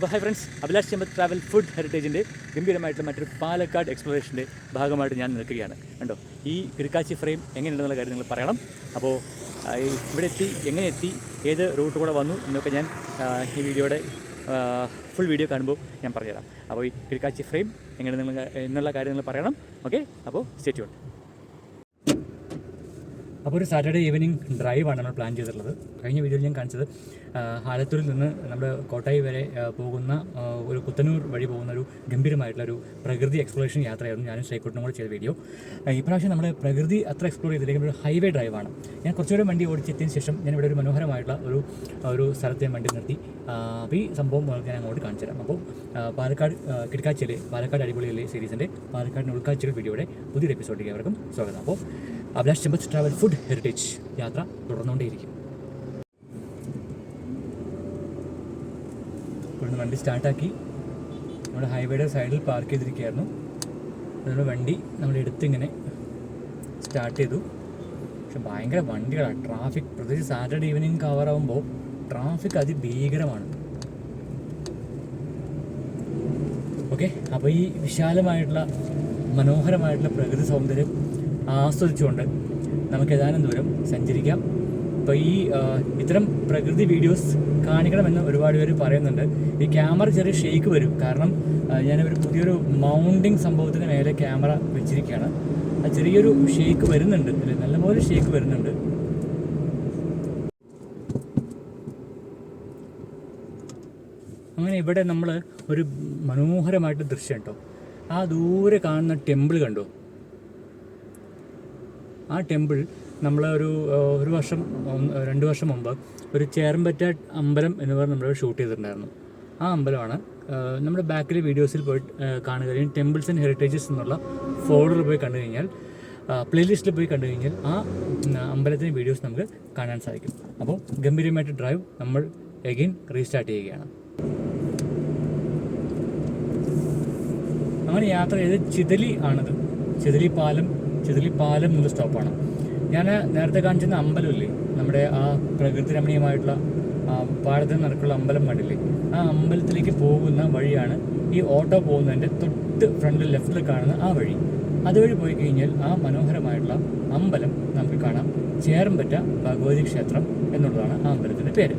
അപ്പോൾ hi friends, Abhilash Chempath travel food ഹെറിറ്റേജിൻ്റെ ഗംഭീരമായിട്ടുള്ള മറ്റൊരു പാലക്കാട് എക്സ്പ്ലോറേഷൻ്റെ ഭാഗമായിട്ട് ഞാൻ നിൽക്കുകയാണ്. കണ്ടോ, ഈ കിടക്കാച്ചി ഫ്രെയിം എങ്ങനെയുണ്ടെന്നുള്ള കാര്യം നിങ്ങൾ പറയണം. അപ്പോൾ ഇവിടെ എത്തി, എങ്ങനെ എത്തി, ഏത് റൂട്ട് കൂടെ വന്നു എന്നൊക്കെ ഞാൻ ഈ വീഡിയോയുടെ ഫുൾ വീഡിയോ കാണുമ്പോൾ ഞാൻ പറഞ്ഞുതരാം. അപ്പോൾ ഈ കിടക്കാച്ചി ഫ്രെയിം എങ്ങനെ നിങ്ങൾ എന്നുള്ള കാര്യം നിങ്ങൾ പറയണം. ഓക്കെ, അപ്പോൾ സ്റ്റേ ട്യൂൺഡ്. അപ്പോൾ ഒരു സാറ്റർഡേ ഈവനിങ് ഡ്രൈവാണ് നമ്മൾ പ്ലാൻ ചെയ്തിട്ടുള്ളത്. കഴിഞ്ഞ വീഡിയോയിൽ ഞാൻ കാണിച്ചത് ആലത്തൂരിൽ നിന്ന് നമ്മുടെ കോട്ടായി വരെ പോകുന്ന ഒരു കുത്തന്നൂർ വഴി പോകുന്ന ഒരു ഗംഭീരമായിട്ടുള്ളൊരു പ്രകൃതി എക്സ്പ്ലോറേഷൻ യാത്രയായിരുന്നു ഞാനും ശ്രീകുട്ടനും കൂടെ ചെയ്ത വീഡിയോ. ഇപ്രാവശ്യം നമ്മുടെ പ്രകൃതി അത്ര എക്സ്പ്ലോർ ചെയ്തില്ലെങ്കിൽ ഒരു ഹൈവേ ഡ്രൈവാണ്. ഞാൻ കുറച്ചുകൂടെ വണ്ടി ഓടിച്ചെത്തിയതിന് ശേഷം ഞാൻ ഇവിടെ ഒരു മനോഹരമായിട്ടുള്ള ഒരു സ്ഥലത്തെ വണ്ടി നിർത്തി അപ്പോൾ ഈ സംഭവം ഞാൻ അങ്ങോട്ട് കാണിച്ചു തരാം. അപ്പോൾ പാലക്കാട് കിടക്കാച്ചിയിലെ പാലക്കാട് അടിപൊളിയിലെ സീരീസിൻ്റെ പാലക്കാടിൻ്റെ ഉൾക്കാഴ്ചകൾ വീഡിയോയുടെ പുതിയൊരു എപ്പിസോഡിലേക്ക് അവർക്കും സ്വാഗതം. അപ്പോൾ Abhilash Chempath travel food heritage യാത്ര തുടർന്നുകൊണ്ടേയിരിക്കും. ഇവിടുന്ന് വണ്ടി സ്റ്റാർട്ടാക്കി നമ്മുടെ ഹൈവേയുടെ സൈഡിൽ പാർക്ക് ചെയ്തിരിക്കുകയായിരുന്നു. അതുകൊണ്ട് വണ്ടി നമ്മളെടുത്തിങ്ങനെ സ്റ്റാർട്ട് ചെയ്തു. പക്ഷെ ഭയങ്കര വണ്ടികളാണ്, ട്രാഫിക്. പ്രത്യേകിച്ച് സാറ്റർഡേ ഈവനിങ് കവറാകുമ്പോൾ ട്രാഫിക് അതിഭീകരമാണ്. ഓക്കെ, അപ്പോൾ ഈ വിശാലമായിട്ടുള്ള മനോഹരമായിട്ടുള്ള പ്രകൃതി സൗന്ദര്യം ആസ്വദിച്ചുകൊണ്ട് നമുക്ക് ഏതാനും ദൂരം സഞ്ചരിക്കാം. അപ്പോൾ ഈ ഇത്തരം പ്രകൃതി വീഡിയോസ് കാണിക്കണമെന്ന് ഒരുപാട് പേര് പറയുന്നുണ്ട്. ഈ ക്യാമറ ചെറിയ ഷേക്ക് വരും, കാരണം ഞാനൊരു പുതിയൊരു മൗണ്ടിങ് സംഭവത്തിന് മേലെ ക്യാമറ വെച്ചിരിക്കുകയാണ്. അത് ചെറിയൊരു ഷേക്ക് വരുന്നുണ്ട്, അല്ലേ, നല്ലപോലെ ഷേക്ക് വരുന്നുണ്ട്. അങ്ങനെ ഇവിടെ നമ്മൾ ഒരു മനോഹരമായിട്ട് ദൃശ്യം കേട്ടോ. ആ ദൂരെ കാണുന്ന ടെമ്പിൾ കണ്ടോ? ആ ടെമ്പിൾ നമ്മൾ ഒരു വർഷം 2 വർഷം മുമ്പ് ഒരു ചേർമ്പറ്റ അമ്പലം എന്ന് പറഞ്ഞ് നമ്മൾ ഷൂട്ട് ചെയ്തിട്ടുണ്ടായിരുന്നു. ആ അമ്പലമാണ് നമ്മുടെ ബാക്കിലെ വീഡിയോസിൽ പോയി കാണുക. ടെമ്പിൾസ് ആൻഡ് ഹെറിറ്റേജസ് എന്നുള്ള ഫോൾഡറിൽ പോയി കണ്ടു കഴിഞ്ഞാൽ, പ്ലേലിസ്റ്റിൽ പോയി കണ്ടു കഴിഞ്ഞാൽ ആ അമ്പലത്തിൻ്റെ വീഡിയോസ് നമുക്ക് കാണാൻ സാധിക്കും. അപ്പോൾ ഗംഭീരമായിട്ട് ഡ്രൈവ് നമ്മൾ എഗെയിൻ റീസ്റ്റാർട്ട് ചെയ്യുകയാണ്. അങ്ങനെ യാത്ര ചെയ്ത് ചിതലി ആണത്. ചിതലി പാലം എന്നുള്ള സ്റ്റോപ്പാണ്. ഞാൻ നേരത്തെ കാണിച്ചിരുന്ന അമ്പലമില്ലേ, നമ്മുടെ ആ പ്രകൃതി രമണീയമായിട്ടുള്ള പാടത്തിന് നടക്കുള്ള അമ്പലം കണ്ടില്ലേ, ആ അമ്പലത്തിലേക്ക് പോകുന്ന വഴിയാണ് ഈ ഓട്ടോ പോകുന്നതിൻ്റെ തൊട്ട് ഫ്രണ്ടിൽ ലെഫ്റ്റിൽ കാണുന്ന ആ വഴി. അതുവഴി പോയി കഴിഞ്ഞാൽ ആ മനോഹരമായിട്ടുള്ള അമ്പലം നമുക്ക് കാണാം. ചേർമ്പറ്റ ഭഗവതി ക്ഷേത്രം എന്നുള്ളതാണ് ആ അമ്പലത്തിൻ്റെ പേര്.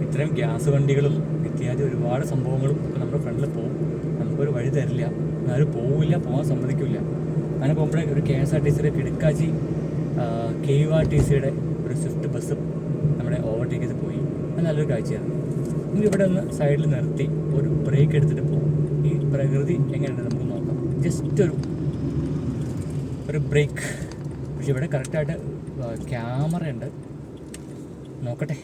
ഇത്തരം ഗ്യാസ് വണ്ടികളും ഇത്യാദി ഒരുപാട് സംഭവങ്ങളും നമ്മുടെ ഫ്രണ്ടിൽ പോകും. നമുക്കൊരു വഴി തരില്ല, ആരും പോവില്ല, പോകാൻ സമ്മതിക്കില്ല. അങ്ങനെ പോകുമ്പോഴേ ഒരു KSRTCയുടെ കിടക്കാച്ചി KURTCയുടെ ഒരു സ്വിഫ്റ്റ് ബസ് നമ്മുടെ ഓവർടേക്ക് ചെയ്ത് പോയി. അത് നല്ലൊരു കാഴ്ചയാണ്. നമുക്ക് ഇവിടെ ഒന്ന് സൈഡിൽ നിർത്തി ഒരു ബ്രേക്ക് എടുത്തിട്ട് പോകും. ഈ പ്രകൃതി എങ്ങനെയുണ്ട് നമുക്ക് നോക്കാം. ജസ്റ്റ് ഒരു ബ്രേക്ക്. പക്ഷെ ഇവിടെ കറക്റ്റായിട്ട് ക്യാമറ ഉണ്ട്, നോക്കട്ടെ.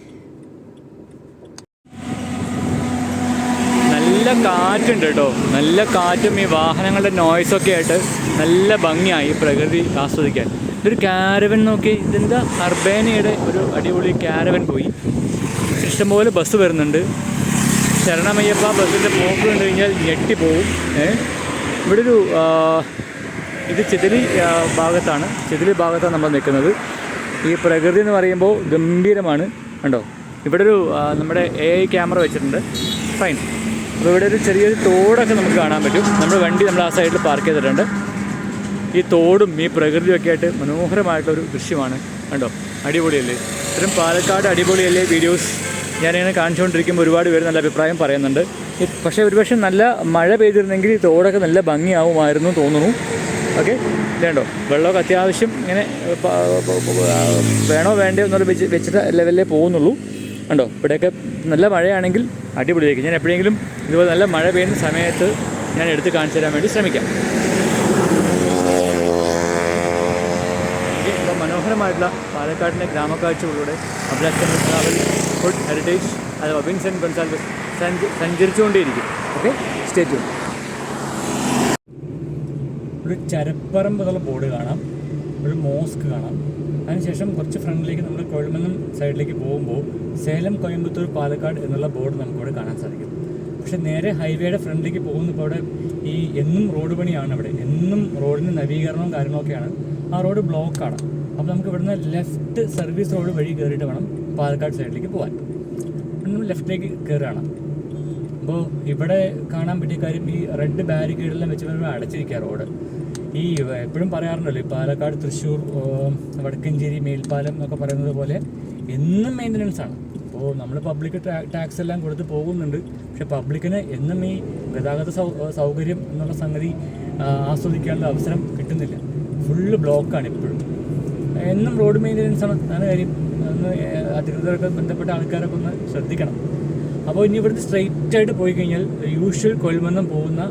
നല്ല കാറ്റുണ്ട് കേട്ടോ, നല്ല കാറ്റും ഈ വാഹനങ്ങളുടെ നോയ്സൊക്കെ ആയിട്ട് നല്ല ഭംഗിയായി പ്രകൃതി ആസ്വദിക്കാൻ. ഇതൊരു ക്യാരവൻ നോക്കി, ഇതെന്താ അർബേനയുടെ ഒരു അടിപൊളി ക്യാരവൻ പോയി. ഇഷ്ടംപോലെ ബസ് വരുന്നുണ്ട്. ശരണമയ്യപ്പ ബസ്സിൻ്റെ പോക്ക് കണ്ടു കഴിഞ്ഞാൽ ഞെട്ടിപ്പോവും. ഇവിടെ ഒരു ഇത് ചിതലി ഭാഗത്താണ് നമ്മൾ നിൽക്കുന്നത്. ഈ പ്രകൃതി എന്ന് പറയുമ്പോൾ ഗംഭീരമാണ് കണ്ടോ. ഇവിടെ ഒരു നമ്മുടെ AI ക്യാമറ വെച്ചിട്ടുണ്ട്, ഫൈൻ. അപ്പോൾ ഇവിടെ ഒരു ചെറിയൊരു തോടൊക്കെ നമുക്ക് കാണാൻ പറ്റും. നമ്മുടെ വണ്ടി നമ്മൾ ആ സൈഡിൽ പാർക്ക് ചെയ്തിട്ടുണ്ട്. ഈ തോടും ഈ പ്രകൃതിയൊക്കെ ആയിട്ട് മനോഹരമായിട്ടൊരു ദൃശ്യമാണ് കണ്ടോ. അടിപൊളിയല്ലേ? ഇത്തരം പാലക്കാട് അടിപൊളിയല്ലേ വീഡിയോസ് ഞാനിങ്ങനെ കാണിച്ചുകൊണ്ടിരിക്കുമ്പോൾ ഒരുപാട് പേര് നല്ല അഭിപ്രായം പറയുന്നുണ്ട്. പക്ഷേ ഒരുപക്ഷെ നല്ല മഴ പെയ്തിരുന്നെങ്കിൽ ഈ തോടൊക്കെ നല്ല ഭംഗിയാവുമായിരുന്നു തോന്നുന്നു. ഓക്കെ, ഇതുണ്ടോ, വെള്ളമൊക്കെ അത്യാവശ്യം ഇങ്ങനെ വേണോ വേണ്ടയോ എന്നുള്ള വെച്ചിട്ട് ലെവലിലേ പോകുന്നുള്ളൂ. കണ്ടോ, ഇവിടെയൊക്കെ നല്ല മഴയാണെങ്കിൽ അടിപൊളിയായിരിക്കും. ഞാൻ എപ്പോഴെങ്കിലും ഇതുപോലെ നല്ല മഴ പെയ്യുന്ന സമയത്ത് ഞാൻ എടുത്ത് കാണിച്ചു തരാൻ വേണ്ടി ശ്രമിക്കാം. ഇപ്പോൾ മനോഹരമായിട്ടുള്ള പാലക്കാടിൻ്റെ ഗ്രാമക്കാഴ്ചകളിലൂടെ Abhilash Chempath travel food heritage അഥവാ വിൻസെൻ്റ് ഗൊൺസാൽവസ് സഞ്ചരിച്ചുകൊണ്ടേയിരിക്കും. Okay, stay tune. ഒരു ചരപ്പറമ്പ് എന്നുള്ള ബോർഡ് കാണാം, ഒരു മോസ്ക് കാണാം. അതിനുശേഷം കുറച്ച് ഫ്രണ്ടിലേക്ക് നമ്മൾ കൊഴൽമന്നം സൈഡിലേക്ക് പോകുമ്പോൾ സേലം കോയമ്പത്തൂർ പാലക്കാട് എന്നുള്ള ബോർഡ് നമുക്കിവിടെ കാണാൻ സാധിക്കും. പക്ഷേ നേരെ ഹൈവേയുടെ ഫ്രണ്ടിലേക്ക് പോകുന്നപ്പോൾ അവിടെ ഈ എന്നും റോഡ് പണിയാണ്. അവിടെ എന്നും റോഡിന് നവീകരണവും കാര്യങ്ങളൊക്കെയാണ്. ആ റോഡ് ബ്ലോക്കാണ്. അപ്പോൾ നമുക്ക് ഇവിടുന്ന് ലെഫ്റ്റ് സർവീസ് റോഡ് വഴി കയറിയിട്ട് വേണം പാലക്കാട് സൈഡിലേക്ക് പോകാൻ. നമ്മൾ ലെഫ്റ്റിലേക്ക് കയറുകയാണ്. അപ്പോൾ ഇവിടെ കാണാൻ പറ്റിയ കാര്യം ഈ റെഡ് ബാരിക്കേഡെല്ലാം വെച്ച് അടച്ചിരിക്കുക റോഡ്. ഈ എപ്പോഴും പറയാറുണ്ടല്ലോ ഈ പാലക്കാട് തൃശ്ശൂർ വടക്കഞ്ചേരി മേൽപ്പാലം എന്നൊക്കെ പറയുന്നത് പോലെ എന്നും മെയിൻ്റനൻസ് ആണ്. അപ്പോൾ നമ്മൾ പബ്ലിക് ടാക്സ് എല്ലാം കൊടുത്ത് പോകുന്നുണ്ട്, പക്ഷെ പബ്ലിക്കിന് എന്നും ഈ ഗതാഗത സൗകര്യം എന്നുള്ള സംഗതി ആസ്വദിക്കാനുള്ള അവസരം കിട്ടുന്നില്ല. ഫുള്ള് ബ്ലോക്കാണ് എപ്പോഴും. എന്നും റോഡ് മെയിൻ്റനൻസ് ആണ്. അതാണ് കാര്യം. ഒന്ന് അധികൃതരൊക്കെ ബന്ധപ്പെട്ട ആൾക്കാരൊക്കെ ഒന്ന് ശ്രദ്ധിക്കണം. അപ്പോൾ ഇനി ഇവിടുന്ന് സ്ട്രെയിറ്റ് ആയിട്ട് പോയി കഴിഞ്ഞാൽ യൂഷ്വൽ കൊൽമന്നം പോകുന്ന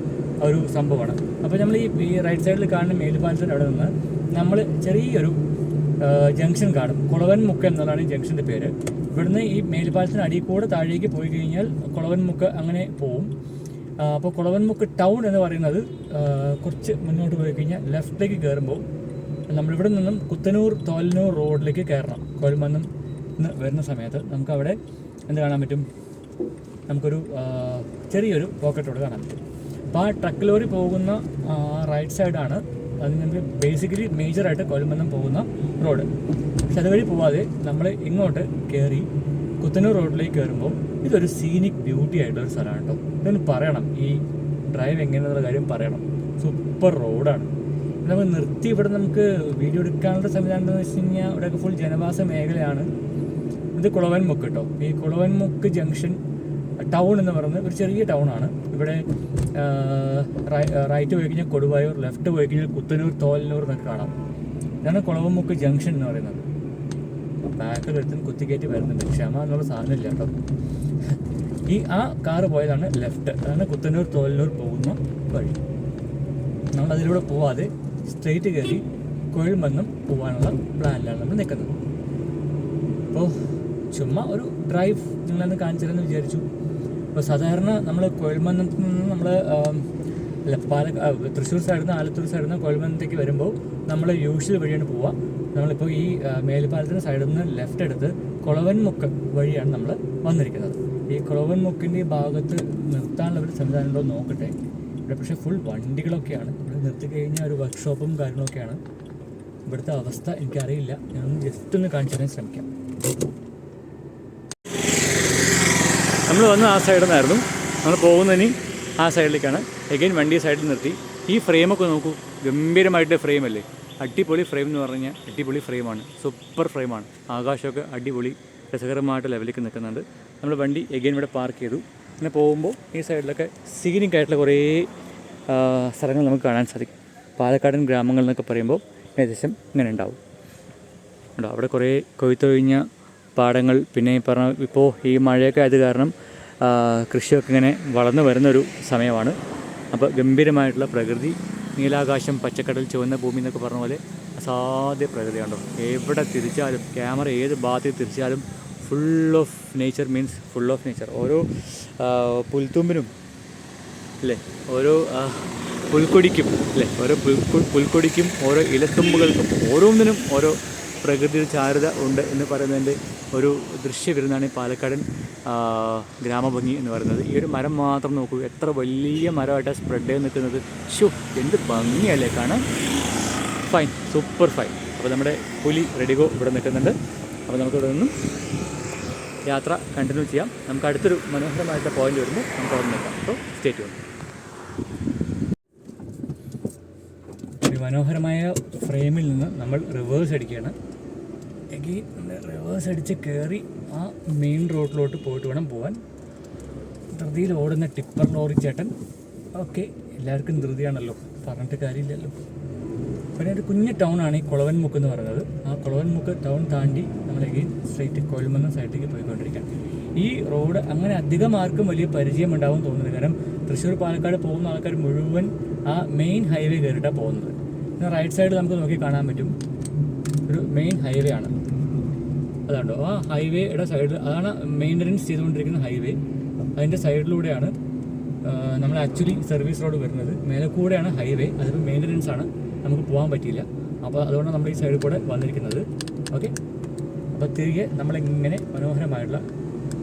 ഒരു സംഭവമാണ്. അപ്പോൾ നമ്മൾ ഈ റൈറ്റ് സൈഡിൽ കാണുന്ന മേൽപ്പാലത്തിൻ്റെ അവിടെ നിന്ന് നമ്മൾ ചെറിയൊരു ജംഗ്ഷൻ കാണും. കുളവൻമുക്ക് എന്നുള്ളതാണ് ഈ ജംഗ്ഷൻ്റെ പേര്. ഇവിടുന്ന് ഈ മേൽപ്പാലത്തിന് അടിയിൽ കൂടെ താഴേക്ക് പോയി കഴിഞ്ഞാൽ കുളവൻമുക്ക് അങ്ങനെ പോവും. അപ്പോൾ കുളവൻമുക്ക് ടൗൺ എന്ന് പറയുന്നത് കുറച്ച് മുന്നോട്ട് പോയി കഴിഞ്ഞാൽ ലെഫ്റ്റിലേക്ക് കയറുമ്പോൾ നമ്മളിവിടെ നിന്നും കുത്തനൂർ തോലനൂർ റോഡിലേക്ക് കയറണം. കൊൽമന്നം വരുന്ന സമയത്ത് നമുക്കവിടെ എന്ത് കാണാൻ പറ്റും? നമുക്കൊരു ചെറിയൊരു പോക്കറ്റ് റോഡ് കാണാൻ പറ്റും. അപ്പോൾ ആ ട്രക്ക് ലോറി പോകുന്ന റൈറ്റ് സൈഡാണ് അത് നമുക്ക് ബേസിക്കലി മേജറായിട്ട് കൊൽമന്നം പോകുന്ന റോഡ്. പക്ഷെ അതുവഴി പോവാതെ നമ്മൾ ഇങ്ങോട്ട് കയറി കുത്തനൂർ റോഡിലേക്ക് കയറുമ്പോൾ ഇതൊരു സീനിക് ബ്യൂട്ടി ആയിട്ടുള്ളൊരു സ്ഥലമാണ് കേട്ടോ. ഇതൊന്ന് പറയണം, ഈ ഡ്രൈവ് എങ്ങനെയുള്ള കാര്യം പറയണം. സൂപ്പർ റോഡാണ്. നമുക്ക് നിർത്തി ഇവിടെ നമുക്ക് വീഡിയോ എടുക്കാനുള്ള സംവിധാനം എന്ന് വെച്ച് കഴിഞ്ഞാൽ ഇവിടെയൊക്കെ ഫുൾ ജനവാസ മേഖലയാണ്. ഇത് കുളവൻമുക്ക് കേട്ടോ. ഈ കുളവൻമുക്ക് ജംഗ്ഷൻ ടൗൺ എന്ന് പറയുന്നത് ഒരു ചെറിയ ടൗണാണ്. ഇവിടെ റൈറ്റ് പോയി കഴിഞ്ഞാൽ കൊടുവായൂർ, ലെഫ്റ്റ് പോയി കഴിഞ്ഞാൽ കുത്തനൂർ തോലനൂർ എന്നൊക്കെ കാണാം. ഇതാണ് കുളവൻമുക്ക് ജംഗ്ഷൻ എന്ന് പറയുന്നത്. ബാക്കിൽ എടുത്തും കുത്തിക്കയറ്റി വരുന്നുണ്ട്. ക്ഷമ എന്നുള്ള സാധനമില്ല കേട്ടോ. ആ കാറ് പോയതാണ് ലെഫ്റ്റ്. അതാണ് കുത്തനൂർ തോലനൂർ പോകുന്ന വഴി. നമ്മളതിലൂടെ പോവാതെ സ്ട്രെയിറ്റ് കയറി കൊൽമന്നം പോകാനുള്ള പ്ലാനിലാണ് നമ്മൾ നിൽക്കുന്നത്. അപ്പോൾ ചുമ്മാ ഒരു ഡ്രൈവ് നിങ്ങളന്ന് കാണിച്ചിരുന്നു വിചാരിച്ചു. അപ്പോൾ സാധാരണ നമ്മൾ കൊൽമന്നത്തിൽ നിന്ന് നമ്മൾ തൃശ്ശൂർ സൈഡിൽ നിന്ന് ആലത്തൂർ സൈഡിൽ നിന്ന് കൊൽമന്നത്തേക്ക് വരുമ്പോൾ നമ്മൾ യൂഷ്വൽ വഴിയാണ് പോവുക. നമ്മളിപ്പോൾ ഈ മേൽപ്പാലത്തിന് സൈഡിൽ നിന്ന് ലെഫ്റ്റ് എടുത്ത് കുളവൻമുക്ക് വഴിയാണ് നമ്മൾ വന്നിരിക്കുന്നത്. ഈ കുളവൻമുക്കിൻ്റെ ഈ ഭാഗത്ത് നിർത്താനുള്ള ഒരു സംവിധാനം ഉണ്ടോ നോക്കട്ടെ. ഇവിടെ പക്ഷേ ഫുൾ വണ്ടികളൊക്കെയാണ്. ഇവിടെ നിർത്തി കഴിഞ്ഞാൽ ഒരു വർക്ക്ഷോപ്പും കാര്യങ്ങളൊക്കെയാണ്. ഇവിടുത്തെ അവസ്ഥ എനിക്കറിയില്ല. ഞാനൊന്ന് ജസ്റ്റ് ഒന്ന് കാണിച്ചു തരാൻ ശ്രമിക്കാം. നമ്മൾ വന്ന് ആ സൈഡിൽ നിന്നായിരുന്നു. നമ്മൾ പോകുന്നതിന് ആ സൈഡിലേക്കാണ്. എഗൈൻ വണ്ടി സൈഡിൽ നിർത്തി. ഈ ഫ്രെയിമൊക്കെ നോക്കൂ, ഗംഭീരമായിട്ട് ഫ്രെയിമല്ലേ. അടിപൊളി ഫ്രെയിം എന്ന് പറഞ്ഞാൽ അടിപൊളി ഫ്രെയിമാണ്. സൂപ്പർ ഫ്രെയിമാണ്. ആകാശമൊക്കെ അടിപൊളി രസകരമായിട്ട് ലെവലിലേക്ക് നിൽക്കുന്നുണ്ട്. നമ്മൾ വണ്ടി എഗൈൻ ഇവിടെ പാർക്ക് ചെയ്തു. അങ്ങനെ പോകുമ്പോൾ ഈ സൈഡിലൊക്കെ സീനിക് ആയിട്ടുള്ള കുറേ സ്ഥലങ്ങൾ നമുക്ക് കാണാൻ സാധിക്കും. പാലക്കാടൻ ഗ്രാമങ്ങൾ എന്നൊക്കെ പറയുമ്പോൾ ഏകദേശം ഇങ്ങനെ ഉണ്ടാവും. ഉണ്ടോ അവിടെ കുറേ കൊയ്ത്തൊഴിഞ്ഞ പാടങ്ങൾ. പിന്നെ ഈ പറഞ്ഞ ഇപ്പോൾ ഈ മഴയൊക്കെ ആയത് കാരണം കൃഷിയൊക്കെ ഇങ്ങനെ വളർന്നു വരുന്നൊരു സമയമാണ്. അപ്പോൾ ഗംഭീരമായിട്ടുള്ള പ്രകൃതി, നീലാകാശം, പച്ചക്കടൽ, ചുവന്ന ഭൂമി എന്നൊക്കെ പറഞ്ഞ പോലെ അസാധ്യ പ്രകൃതി കണ്ടോ. എവിടെ തിരിച്ചാലും ക്യാമറ ഏത് ഭാഗത്ത് തിരിച്ചാലും full of nature means full of nature. ഓരോ പുൽത്തുമ്പിനും അല്ലേ, ഓരോ പുൽക്കൊടിക്കും അല്ലേ, ഓരോ പുൽക്കൊടിക്കും ഓരോ ഇലത്തുമ്പുകൾക്കും ഓരോന്നിനും ഓരോ പ്രകൃതിയുടെ ചാരുത ഉണ്ട് എന്ന് പറയുന്നതിൻ്റെ ഒരു ദൃശ്യവിരുന്നാണ് ഈ പാലക്കാടൻ ഗ്രാമഭംഗി എന്ന് പറയുന്നത്. ഈ ഒരു മരം മാത്രം നോക്കൂ, എത്ര വലിയ മരമായിട്ടാണ് സ്പ്രെഡ് ചെയ്ത് നിൽക്കുന്നത്. ഷോ എന്ത് ഭംഗിയല്ലേ കാണാൻ. Fine, super fine. അപ്പോൾ നമ്മുടെ പുലി റെഡിഗോ ഇവിടെ നിൽക്കുന്നുണ്ട്. അപ്പോൾ നമുക്കിവിടെ നിന്നും യാത്ര കണ്ടിന്യൂ ചെയ്യാം. നമുക്ക് അടുത്തൊരു മനോഹരമായിട്ടുള്ള പോയിന്റ് വരുമ്പോൾ നമുക്ക് അവിടെ നിൽക്കാം. അപ്പോൾ സ്റ്റേറ്റ് ഉണ്ട്. ഒരു മനോഹരമായ ഫ്രെയിമിൽ നിന്ന് നമ്മൾ റിവേഴ്സ് അടിക്കുകയാണ്. എഗെയിൻ റിവേഴ്സ് അടിച്ച് കയറി ആ മെയിൻ റോഡിലോട്ട് പോയിട്ട് വേണം പോകാൻ. ധൃതിയിൽ ഓടുന്ന ടിപ്പർ ലോറി ചേട്ടൻ. ഓക്കെ, എല്ലാവർക്കും ധൃതിയാണല്ലോ, പറഞ്ഞിട്ട് കാര്യമില്ലല്ലോ. പിന്നെ ഒരു കുഞ്ഞ് ടൗണാണ് ഈ കുളവൻമുക്ക് എന്ന് പറയുന്നത്. ആ കുളവൻമുക്ക് ടൗൺ താണ്ടി നമ്മൾ എഗെയിൻ സ്ട്രൈറ്റ് കൊൽമന്നം സൈഡിലേക്ക് പോയിക്കൊണ്ടിരിക്കുകയാണ്. ഈ റോഡ് അങ്ങനെ അധികം ആർക്കും വലിയ പരിചയം ഉണ്ടാവും തോന്നുന്നത്. കാരണം തൃശ്ശൂർ പാലക്കാട് പോകുന്ന ആൾക്കാർ മുഴുവൻ ആ മെയിൻ ഹൈവേ കയറിയിട്ടാണ് പോകുന്നത്. പിന്നെ റൈറ്റ് സൈഡ് നമുക്ക് നോക്കി കാണാൻ പറ്റും ഒരു മെയിൻ ഹൈവേ ആണ്. അതുകൊണ്ടോ ആ ഹൈവേയുടെ സൈഡിൽ അതാണ് മെയിൻ്റനൻസ് ചെയ്തുകൊണ്ടിരിക്കുന്ന ഹൈവേ. അതിൻ്റെ സൈഡിലൂടെയാണ് നമ്മൾ ആക്ച്വലി സർവീസ് റോഡ് വരുന്നത്. മേലെ കൂടെയാണ് ഹൈവേ. അതിപ്പോൾ മെയിൻ്റനൻസ് ആണ്, നമുക്ക് പോകാൻ പറ്റിയില്ല. അപ്പോൾ അതുകൊണ്ടാണ് നമ്മൾ ഈ സൈഡിൽ കൂടെ വന്നിരിക്കുന്നത്. ഓക്കെ, അപ്പോൾ തിരികെ നമ്മളിങ്ങനെ മനോഹരമായിട്ടുള്ള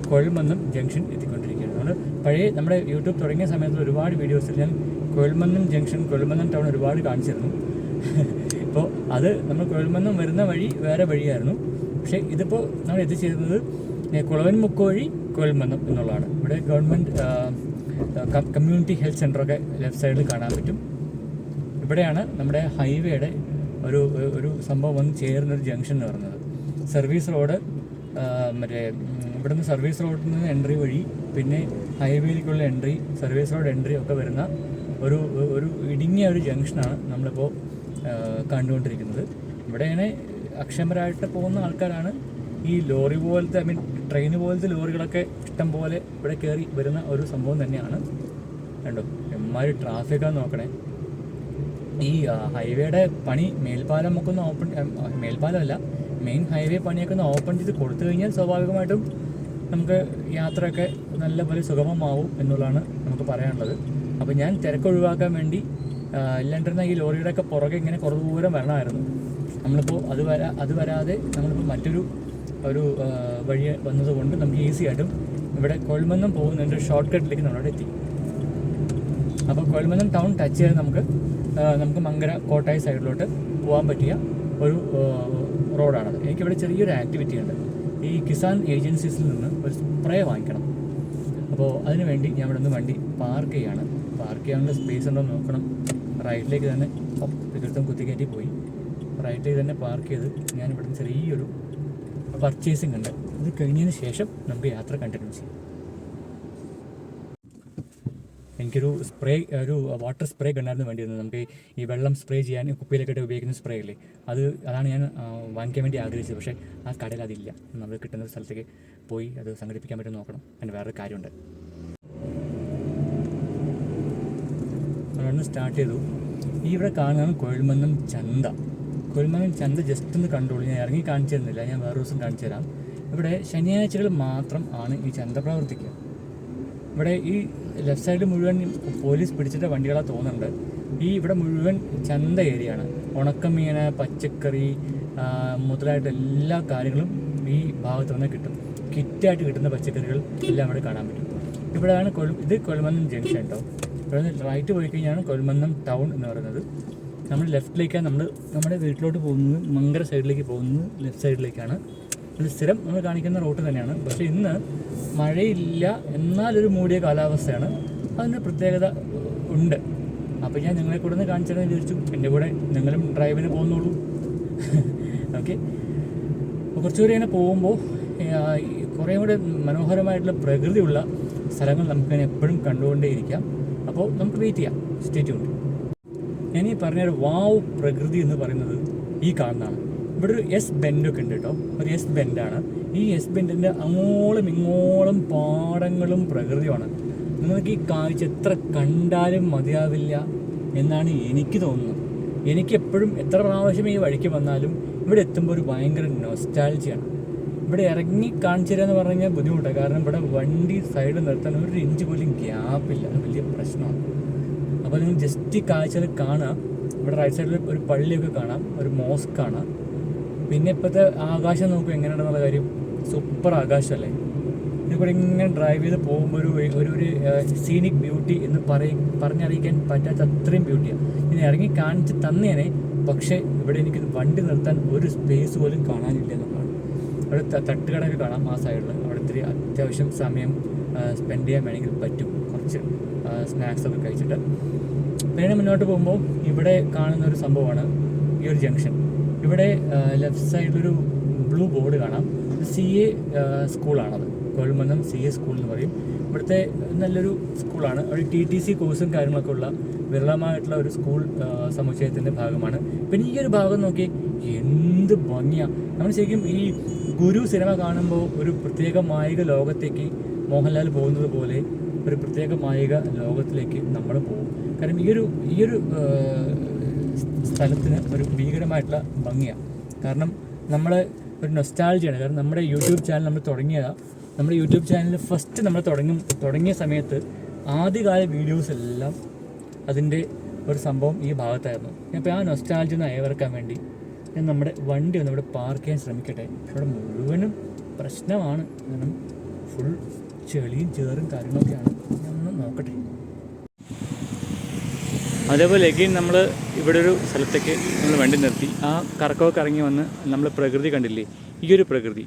കൊൽമന്നം ജംഗ്ഷൻ എത്തിക്കൊണ്ടിരിക്കുകയാണ്. നമ്മൾ പഴയ നമ്മുടെ യൂട്യൂബ് തുടങ്ങിയ സമയത്ത് ഒരുപാട് വീഡിയോസിൽ ഞാൻ കൊൽമന്നം ജംഗ്ഷൻ, കൊൽമന്നം ടൗൺ ഒരുപാട് കാണിച്ചിരുന്നു. ഇപ്പോൾ അത് നമ്മൾ കൊൽമന്നം വരുന്ന വഴി വേറെ വഴിയായിരുന്നു. പക്ഷേ ഇതിപ്പോൾ നമ്മൾ എത്തിച്ചേരുന്നത് കുളവൻ മുക്കോഴി കോൽമന്നം എന്നുള്ളതാണ്. ഇവിടെ ഗവൺമെൻറ് കമ്മ്യൂണിറ്റി ഹെൽത്ത് സെൻ്ററൊക്കെ ലെഫ്റ്റ് സൈഡിൽ കാണാൻ പറ്റും. ഇവിടെയാണ് നമ്മുടെ ഹൈവേയുടെ ഒരു സംഭവം വന്ന് ചേരുന്നൊരു ജംഗ്ഷൻ എന്ന് പറയുന്നത്. സർവീസ് റോഡ് മറ്റേ ഇവിടുന്ന് സർവീസ് റോഡിൽ നിന്ന് എൻട്രി വഴി പിന്നെ ഹൈവേയിലേക്കുള്ള എൻട്രി, സർവീസ് റോഡ് എൻട്രി ഒക്കെ വരുന്ന ഒരു ഇടുങ്ങിയ ഒരു ജംഗ്ഷനാണ് നമ്മളിപ്പോൾ കണ്ടുകൊണ്ടിരിക്കുന്നത്. ഇവിടെ ഇങ്ങനെ അക്ഷമരായിട്ട് പോകുന്ന ആൾക്കാരാണ്. ഈ ലോറി പോലത്തെ ട്രെയിൻ പോലത്തെ ലോറികളൊക്കെ ഇഷ്ടം പോലെ ഇവിടെ കയറി വരുന്ന ഒരു സംഭവം തന്നെയാണ്. കണ്ടോ എമ്മാതിരി ട്രാഫിക്കാന്ന് നോക്കണേ. ഈ ഹൈവേയുടെ പണി മേൽപ്പാലമൊക്കെ ഒന്ന് മേൽപ്പാലമല്ല, മെയിൻ ഹൈവേ പണിയൊക്കെ ഒന്ന് ഓപ്പൺ ചെയ്ത് കൊടുത്തു കഴിഞ്ഞാൽ സ്വാഭാവികമായിട്ടും നമുക്ക് യാത്രയൊക്കെ നല്ലപോലെ സുഗമമാവും എന്നുള്ളതാണ് നമുക്ക് പറയാനുള്ളത്. അപ്പോൾ ഞാൻ തിരക്കൊഴിവാക്കാൻ വേണ്ടി ഇല്ലാണ്ടിരുന്ന ഈ ലോറിയുടെയൊക്കെ പുറകെ ഇങ്ങനെ കുറേ ദൂരം വരണമായിരുന്നു. നമ്മളിപ്പോൾ അത് വരാതെ നമ്മളിപ്പോൾ മറ്റൊരു വഴി വന്നതുകൊണ്ട് നമുക്ക് ഈസി ആയിട്ടും ഇവിടെ കോൽമന്നം പോകുന്നതിൻ്റെ ഷോർട്ട് കട്ടിലേക്ക് നമ്മളവിടെ എത്തി. അപ്പോൾ കോൽമന്നം ടൗൺ ടച്ച് ചെയ്ത് നമുക്ക് മങ്കര കോട്ടായി സൈഡിലോട്ട് പോകാൻ പറ്റിയ ഒരു റോഡാണത്. എനിക്കിവിടെ ചെറിയൊരു ആക്ടിവിറ്റി ഉണ്ട്. ഈ കിസാൻ ഏജൻസീസിൽ നിന്ന് ഒരു സ്പ്രേ വാങ്ങിക്കണം. അപ്പോൾ അതിന് വേണ്ടി ഞാൻ ഇവിടെ നിന്ന് വണ്ടി പാർക്ക് ചെയ്യാണ്. പാർക്ക് ചെയ്യാനുള്ള സ്പേസ് ഉണ്ടോ നോക്കണം. റൈറ്റിലേക്ക് തന്നെ തീർത്തും കുത്തിക്കയറ്റി പോയി റൈറ്റിലേക്ക് തന്നെ പാർക്ക് ചെയ്ത് ഞാൻ ഇവിടെ ചെറിയൊരു പർച്ചേസിങ് ഉണ്ട്. അത് കഴിഞ്ഞതിന് ശേഷം നമുക്ക് യാത്ര കണ്ടിന്യൂ ചെയ്യാം. എനിക്കൊരു ഒരു വാട്ടർ സ്പ്രേ ഗണ്ണായിരുന്നു വേണ്ടി വന്നത്. നമുക്ക് ഈ വെള്ളം സ്പ്രേ ചെയ്യാൻ കുപ്പിയിലൊക്കെ ഉപയോഗിക്കുന്ന സ്പ്രേ ഇല്ലേ, അതാണ് ഞാൻ വാങ്ങിക്കാൻ വേണ്ടി ആഗ്രഹിച്ചത്. പക്ഷേ ആ കടയിൽ അതില്ല. നമ്മൾ കിട്ടുന്ന സ്ഥലത്തേക്ക് പോയി അത് സംഘടിപ്പിക്കാൻ പറ്റും നോക്കണം. അതിന് വേറൊരു കാര്യമുണ്ട്. നമ്മളൊന്ന് സ്റ്റാർട്ട് ചെയ്തു. ഈ ഇവിടെ കാണുന്നതാണ് കോൽമന്നം ചന്ത. കോൽമന്നം ചന്ത ജസ്റ്റ് ഒന്ന് കണ്ടോളൂ. ഞാൻ ഇറങ്ങി കാണിച്ചു തരുന്നില്ല, ഞാൻ വേറെ ദിവസം കാണിച്ചു തരാം. ഇവിടെ ശനിയാഴ്ചകൾ മാത്രം ആണ് ഈ ചന്ത പ്രവർത്തിക്കുക. ഇവിടെ ഈ ലെഫ്റ്റ് സൈഡ് മുഴുവൻ പോലീസ് പിടിച്ചിട്ട വണ്ടികളാണ് തോന്നുന്നുണ്ട്. ഇവിടെ മുഴുവൻ ചന്ത ഏരിയയാണ്. ഉണക്കമീൻ, പച്ചക്കറി മുതലായിട്ട് എല്ലാ കാര്യങ്ങളും ഈ ഭാഗത്ത് നിന്ന് കിട്ടും. കിറ്റായിട്ട് കിട്ടുന്ന പച്ചക്കറികൾ എല്ലാം ഇവിടെ കാണാൻ പറ്റും. ഇവിടെയാണ് ഇത് കോൽമന്നം ജംഗ്ഷൻ കേട്ടോ. ഇവിടെ നിന്ന് റൈറ്റ് പോയി കഴിഞ്ഞാണ് കോൽമന്നം ടൗൺ എന്ന് പറയുന്നത്. നമ്മൾ ലെഫ്റ്റിലേക്കാണ് നമ്മുടെ വീട്ടിലോട്ട് പോകുന്നത്. മങ്കര സൈഡിലേക്ക് പോകുന്നത് ലെഫ്റ്റ് സൈഡിലേക്കാണ്. ഇത് സ്ഥിരം നമ്മൾ കാണിക്കുന്ന റൂട്ട് തന്നെയാണ്. പക്ഷേ ഇന്ന് മഴയില്ല, എന്നാലൊരു മൂടിയ കാലാവസ്ഥയാണ്. അതിന് പ്രത്യേകത ഉണ്ട്. അപ്പോൾ ഞാൻ നിങ്ങളെ കൂടെ ഒന്ന് കാണിച്ചതെന്ന് വിചാരിച്ചു. എൻ്റെ കൂടെ നിങ്ങളും ഡ്രൈവിന് പോകുന്നുള്ളൂ. ഓക്കെ. അപ്പോൾ കുറച്ചുകൂടി ഇങ്ങനെ പോകുമ്പോൾ കുറേ കൂടെ മനോഹരമായിട്ടുള്ള പ്രകൃതിയുള്ള സ്ഥലങ്ങൾ നമുക്കിങ്ങനെ എപ്പോഴും കണ്ടുകൊണ്ടേയിരിക്കാം. അപ്പോൾ നമുക്ക് വെയിറ്റ് ചെയ്യാം. Stay tuned. ഞാൻ ഈ പറഞ്ഞൊരു വാവ് പ്രകൃതി എന്ന് പറയുന്നത് ഈ കാണുന്നതാണ്. ഇവിടെ ഒരു എസ് ബെൻഡൊക്കെ ഉണ്ട് കേട്ടോ. ഒരു എസ് ബെൻഡാണ്. ഈ എസ് ബെൻഡിൻ്റെ അങ്ങോളം ഇങ്ങോളം പാടങ്ങളും പ്രകൃതിയുമാണ്. നിങ്ങൾക്ക് ഈ കാഴ്ച എത്ര കണ്ടാലും മതിയാവില്ല എന്നാണ് എനിക്ക് തോന്നുന്നത്. എനിക്കെപ്പോഴും എത്ര പ്രാവശ്യം ഈ വഴിക്ക് വന്നാലും ഇവിടെ എത്തുമ്പോൾ ഒരു ഭയങ്കര നൊസ്റ്റാൾജിയാണ്. ഇവിടെ ഇറങ്ങി കാണിച്ചു തരിക എന്ന് പറഞ്ഞു കഴിഞ്ഞാൽ ബുദ്ധിമുട്ടാണ്. കാരണം ഇവിടെ വണ്ടി സൈഡിൽ നിർത്താൻ ഒരു ഇഞ്ച് പോലും ഗ്യാപ്പില്ല. അത് വലിയ പ്രശ്നമാണ്. അപ്പോൾ നിങ്ങൾ ജസ്റ്റ് ഈ കാഴ്ചകൾ കാണാം. ഇവിടെ റൈറ്റ് സൈഡിൽ ഒരു പള്ളിയൊക്കെ കാണാം, ഒരു മോസ്ക് കാണാം. പിന്നെ ഇപ്പോഴത്തെ ആകാശം നോക്കും എങ്ങനെയുണ്ടെന്നുള്ള കാര്യം. സൂപ്പർ ആകാശമല്ലേ. ഇതിൽക്കൂടെ ഇങ്ങനെ ഡ്രൈവ് ചെയ്ത് പോകുമ്പോൾ ഒരു സീനിക് ബ്യൂട്ടി എന്ന് പറഞ്ഞറിയിക്കാൻ പറ്റാത്ത അത്രയും ബ്യൂട്ടിയാണ്. ഇനി ഇറങ്ങി കാണിച്ച് തന്നേനെ. പക്ഷേ ഇവിടെ എനിക്ക് വണ്ടി നിർത്താൻ ഒരു സ്പേസ് പോലും കാണാനില്ല എന്നുള്ളതാണ്. അവിടെ തട്ടുകടയൊക്കെ കാണാം ആ സൈഡിൽ. അവിടെ ഇത്തിരി അത്യാവശ്യം സമയം സ്പെൻഡ് ചെയ്യാൻ വേണമെങ്കിൽ പറ്റും. കുറച്ച് സ്നാക്സൊക്കെ കഴിച്ചിട്ട് പിന്നെ മുന്നോട്ട് പോകുമ്പോൾ ഇവിടെ കാണുന്ന ഒരു സംഭവമാണ് ഈ ഒരു ജംഗ്ഷൻ. ഇവിടെ ലെഫ്റ്റ് സൈഡിലൊരു ബ്ലൂ ബോർഡ് കാണാം. CA സ്കൂളാണത്. കോൽമന്നം CA സ്കൂൾ എന്ന് പറയും. ഇവിടുത്തെ നല്ലൊരു സ്കൂളാണ്. ഒരു TTC കോഴ്സും കാര്യങ്ങളൊക്കെ ഉള്ള വിരളമായിട്ടുള്ള ഒരു സ്കൂൾ സമുച്ചയത്തിൻ്റെ ഭാഗമാണ്. പിന്നെ ഈ ഒരു ഭാഗം നോക്കി എന്ത് ഭംഗിയാണ്. നമ്മൾ ശരിക്കും ഈ ഗുരു സിനിമ കാണുമ്പോൾ ഒരു പ്രത്യേക മായിക ലോകത്തേക്ക് മോഹൻലാൽ പോകുന്നത് പോലെ ഒരു പ്രത്യേക മായിക ലോകത്തിലേക്ക് നമ്മൾ പോകും. കാരണം ഈ ഒരു സ്ഥലത്തിന് ഒരു ഭീകരമായിട്ടുള്ള ഭംഗിയാണ്. കാരണം നമ്മൾ ഒരു നൊസ്റ്റാൾജിയാണ്. കാരണം നമ്മുടെ യൂട്യൂബ് ചാനൽ നമ്മൾ തുടങ്ങിയതാണ്. നമ്മുടെ യൂട്യൂബ് ചാനൽ ഫസ്റ്റ് നമ്മൾ തുടങ്ങിയ സമയത്ത് ആദ്യകാല വീഡിയോസ് എല്ലാം അതിൻ്റെ ഒരു സംഭവം ഈ ഭാഗത്തായിരുന്നു. അപ്പോൾ ആ നൊസ്റ്റാൾജി ഒന്ന് അയവിറക്കാൻ വേണ്ടി ഞാൻ നമ്മുടെ വണ്ടി ഒന്ന് ഇവിടെ പാർക്ക് ചെയ്യാൻ ശ്രമിക്കട്ടെ. ഇവിടെ മുഴുവനും പ്രശ്നമാണ്. കാരണം ഫുൾ ചെളിയും ചേറും കാര്യങ്ങളൊക്കെയാണ്. ഞാൻ ഒന്ന് നോക്കട്ടെ. അതേപോലെ എഗെയിൻ നമ്മൾ ഇവിടെ ഒരു സ്ഥലത്തേക്ക് നമ്മൾ വണ്ടി നിർത്തി. ആ കറക്കമൊക്കെ ഇറങ്ങി വന്ന് നമ്മൾ പ്രകൃതി കണ്ടില്ലേ. ഈ ഒരു പ്രകൃതി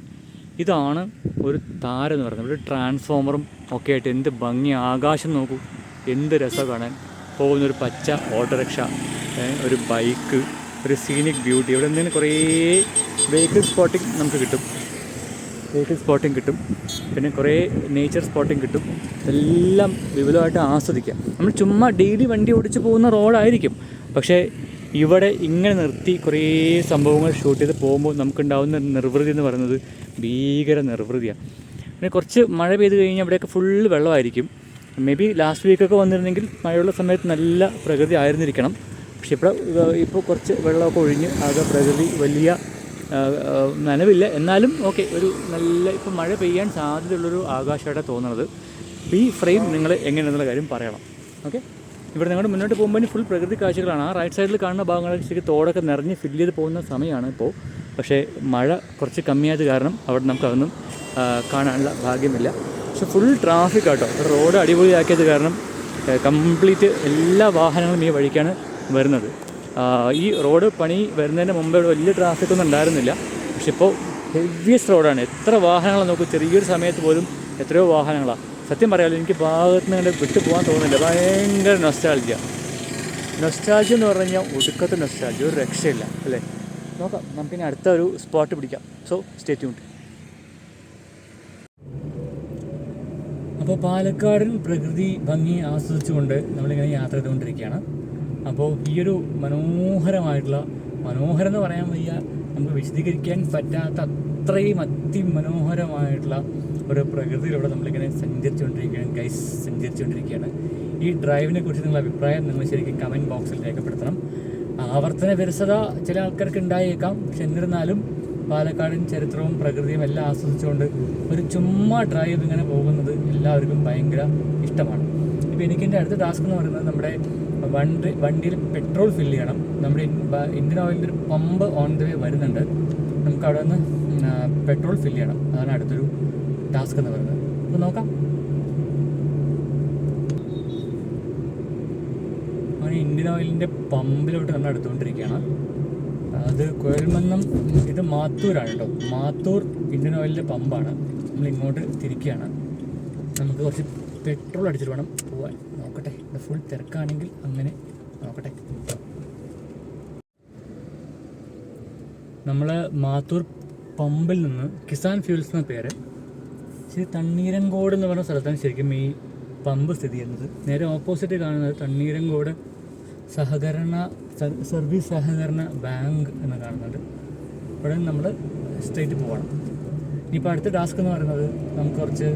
ഇതാണ് ഒരു താരം എന്ന് പറയുന്നത്. ഒരു ട്രാൻസ്ഫോമറും ഒക്കെ ആയിട്ട് എന്ത് ഭംഗി, ആകാശം നോക്കൂ, എന്ത് രസം കാണാൻ. പോകുന്നൊരു പച്ച ഓട്ടോറിക്ഷ, ഒരു ബൈക്ക്, ഒരു സീനിക് ബ്യൂട്ടി. ഇവിടെ നിന്ന് കുറേ വെഹിക്കിൾ സ്പോട്ടിങ് നമുക്ക് കിട്ടും. പിന്നെ കുറേ നേച്ചർ സ്പോട്ടിങ് കിട്ടും. എല്ലാം വിപുലമായിട്ട് ആസ്വദിക്കാം. നമ്മൾ ചുമ്മാ ഡെയിലി വണ്ടി ഓടിച്ച് പോകുന്ന റോഡായിരിക്കും, പക്ഷേ ഇവിടെ ഇങ്ങനെ നിർത്തി കുറേ സംഭവങ്ങൾ ഷൂട്ട് ചെയ്ത് പോകുമ്പോൾ നമുക്കുണ്ടാകുന്ന നിർവൃതി എന്ന് പറയുന്നത് ഭീകര നിർവൃതിയാണ്. പിന്നെ കുറച്ച് മഴ പെയ്ത് കഴിഞ്ഞാൽ ഇവിടെയൊക്കെ ഫുള്ള് വെള്ളമായിരിക്കും. മേ ബി ലാസ്റ്റ് വീക്കൊക്കെ വന്നിരുന്നെങ്കിൽ മഴയുള്ള സമയത്ത് നല്ല പ്രകൃതി ആയിരുന്നിരിക്കണം. പക്ഷെ ഇപ്പോൾ കുറച്ച് വെള്ളമൊക്കെ ഒഴിഞ്ഞ് ആകെ പ്രകൃതി വലിയ നനവില്ല. എന്നാലും ഓക്കെ, ഒരു നല്ല ഇപ്പം മഴ പെയ്യാൻ സാധ്യതയുള്ളൊരു ആകാശമായിട്ടാണ് തോന്നുന്നത്. ഈ ഫ്രെയിം നിങ്ങൾ എങ്ങനെയാണെന്നുള്ള കാര്യം പറയണം. ഓക്കെ, ഇവിടെ നിങ്ങളുടെ മുന്നോട്ട് പോകുമ്പോൾ ഫുൾ പ്രകൃതി കാഴ്ചകളാണ്. ആ റൈറ്റ് സൈഡിൽ കാണുന്ന ഭാഗങ്ങളൊക്കെ ശരിക്കും തോടൊക്കെ നിറഞ്ഞ് ഫില്ല് ചെയ്ത് പോകുന്ന സമയമാണ് ഇപ്പോൾ. പക്ഷേ മഴ കുറച്ച് കമ്മിയായത് കാരണം അവിടെ നമുക്കതൊന്നും കാണാനുള്ള ഭാഗ്യമില്ല. പക്ഷെ ഫുൾ ട്രാഫിക് ആട്ടോ. റോഡ് അടിപൊളിയാക്കിയത് കാരണം കംപ്ലീറ്റ് എല്ലാ വാഹനങ്ങളും ഈ വഴിക്കാണ് വരുന്നത്. ഈ റോഡ് പണി വരുന്നതിന് മുമ്പ് ഇവിടെ വലിയ ട്രാഫിക്കൊന്നും ഉണ്ടായിരുന്നില്ല. പക്ഷെ ഇപ്പോൾ ഹെവിയസ്റ്റ് റോഡാണ്. എത്ര വാഹനങ്ങളാണ് നോക്കും, ചെറിയൊരു സമയത്ത് പോലും എത്രയോ വാഹനങ്ങളാണ്. സത്യം പറയാമല്ലോ, എനിക്ക് ഭാഗത്ത് നിന്ന് വിട്ടു പോകാൻ തോന്നുന്നില്ല. ഭയങ്കര നൊസ്റ്റാൾജിയ എന്ന് പറഞ്ഞു കഴിഞ്ഞാൽ ഒടുക്കത്തെ നൊസ്റ്റാൾജിയ, ഒരു രക്ഷയില്ല അല്ലേ. നോക്കാം, നമുക്കിനി അടുത്ത ഒരു സ്പോട്ട് പിടിക്കാം. So stay tuned. അപ്പോൾ പാലക്കാടൻ പ്രകൃതി ഭംഗി ആസ്വദിച്ചുകൊണ്ട് നമ്മളിങ്ങനെ യാത്ര ചെയ്തുകൊണ്ടിരിക്കുകയാണ്. അപ്പോൾ ഈയൊരു മനോഹരം എന്ന് പറയാൻ വയ്യ, നമുക്ക് വിശദീകരിക്കാൻ പറ്റാത്ത അത്രയും അതിമനോഹരമായിട്ടുള്ള ഒരു പ്രകൃതിയിലൂടെ നമ്മളിങ്ങനെ സഞ്ചരിച്ചുകൊണ്ടിരിക്കുകയാണ്. ഈ ഡ്രൈവിനെ കുറിച്ച് നിങ്ങളുടെ അഭിപ്രായം നിങ്ങൾ ശരിക്കും കമൻറ്റ് ബോക്സിൽ രേഖപ്പെടുത്തണം. ആവർത്തന വിരസത ചില ആൾക്കാർക്ക് ഉണ്ടായേക്കാം, പക്ഷെ എന്നിരുന്നാലും പാലക്കാടിൻ ചരിത്രവും പ്രകൃതിയും എല്ലാം ആസ്വദിച്ചുകൊണ്ട് ഒരു ചുമ്മാ ഡ്രൈവ് ഇങ്ങനെ പോകുന്നത് എല്ലാവർക്കും ഭയങ്കര ഇഷ്ടമാണ്. ഇപ്പോൾ എനിക്കെൻ്റെ അടുത്ത ടാസ്ക് എന്ന് പറയുന്നത് നമ്മുടെ വണ്ടിയിൽ പെട്രോൾ ഫില്ല് ചെയ്യണം. നമ്മുടെ ഇന്ത്യൻ ഓയിലിൻ്റെ ഒരു പമ്പ് ഓൺ ദ വേ വരുന്നുണ്ട്. നമുക്ക് അവിടെ നിന്ന് പെട്രോൾ ഫില്ല് ചെയ്യണം. അതാണ് അടുത്തൊരു ടാസ്ക് എന്ന് പറയുന്നത്. അപ്പോൾ നോക്കാം. അങ്ങനെ ഇന്ത്യൻ ഓയിലിൻ്റെ പമ്പിലോട്ട് നമ്മൾ എടുത്തുകൊണ്ടിരിക്കുകയാണ്. അത് കുഴൽമന്നം, ഇത് മാത്തൂരാണ് കേട്ടോ. മാത്തൂർ ഇന്ത്യൻ ഓയിലിൻ്റെ പമ്പാണ്. നമ്മൾ ഇങ്ങോട്ട് തിരിക്കുകയാണ്. നമുക്ക് കുറച്ച് പെട്രോൾ അടിച്ചിട്ട് വേണം പോവാൻ. നോക്കട്ടെ, ഇത് ഫുൾ തിരക്കാണെങ്കിൽ അങ്ങനെ നോക്കട്ടെ. നമ്മൾ മാത്തൂർ പമ്പിൽ നിന്ന് കിസാൻ ഫ്യൂൽസ് എന്ന പേര്, ശരി തണ്ണീരങ്കോട് എന്ന് പറഞ്ഞ സ്ഥലത്താണ് ശരിക്കും ഈ പമ്പ് സ്ഥിതി ചെയ്യുന്നത്. നേരെ ഓപ്പോസിറ്റ് കാണുന്നത് തണ്ണീരങ്കോട് സർവീസ് സഹകരണ ബാങ്ക് എന്ന് കാണുന്നുണ്ട്. ഇവിടെ നമ്മൾ സ്ട്രേറ്റ് പോകണം. ഇനിയിപ്പോൾ അടുത്ത ടാസ്ക് എന്ന് പറയുന്നത് നമുക്ക് കുറച്ച്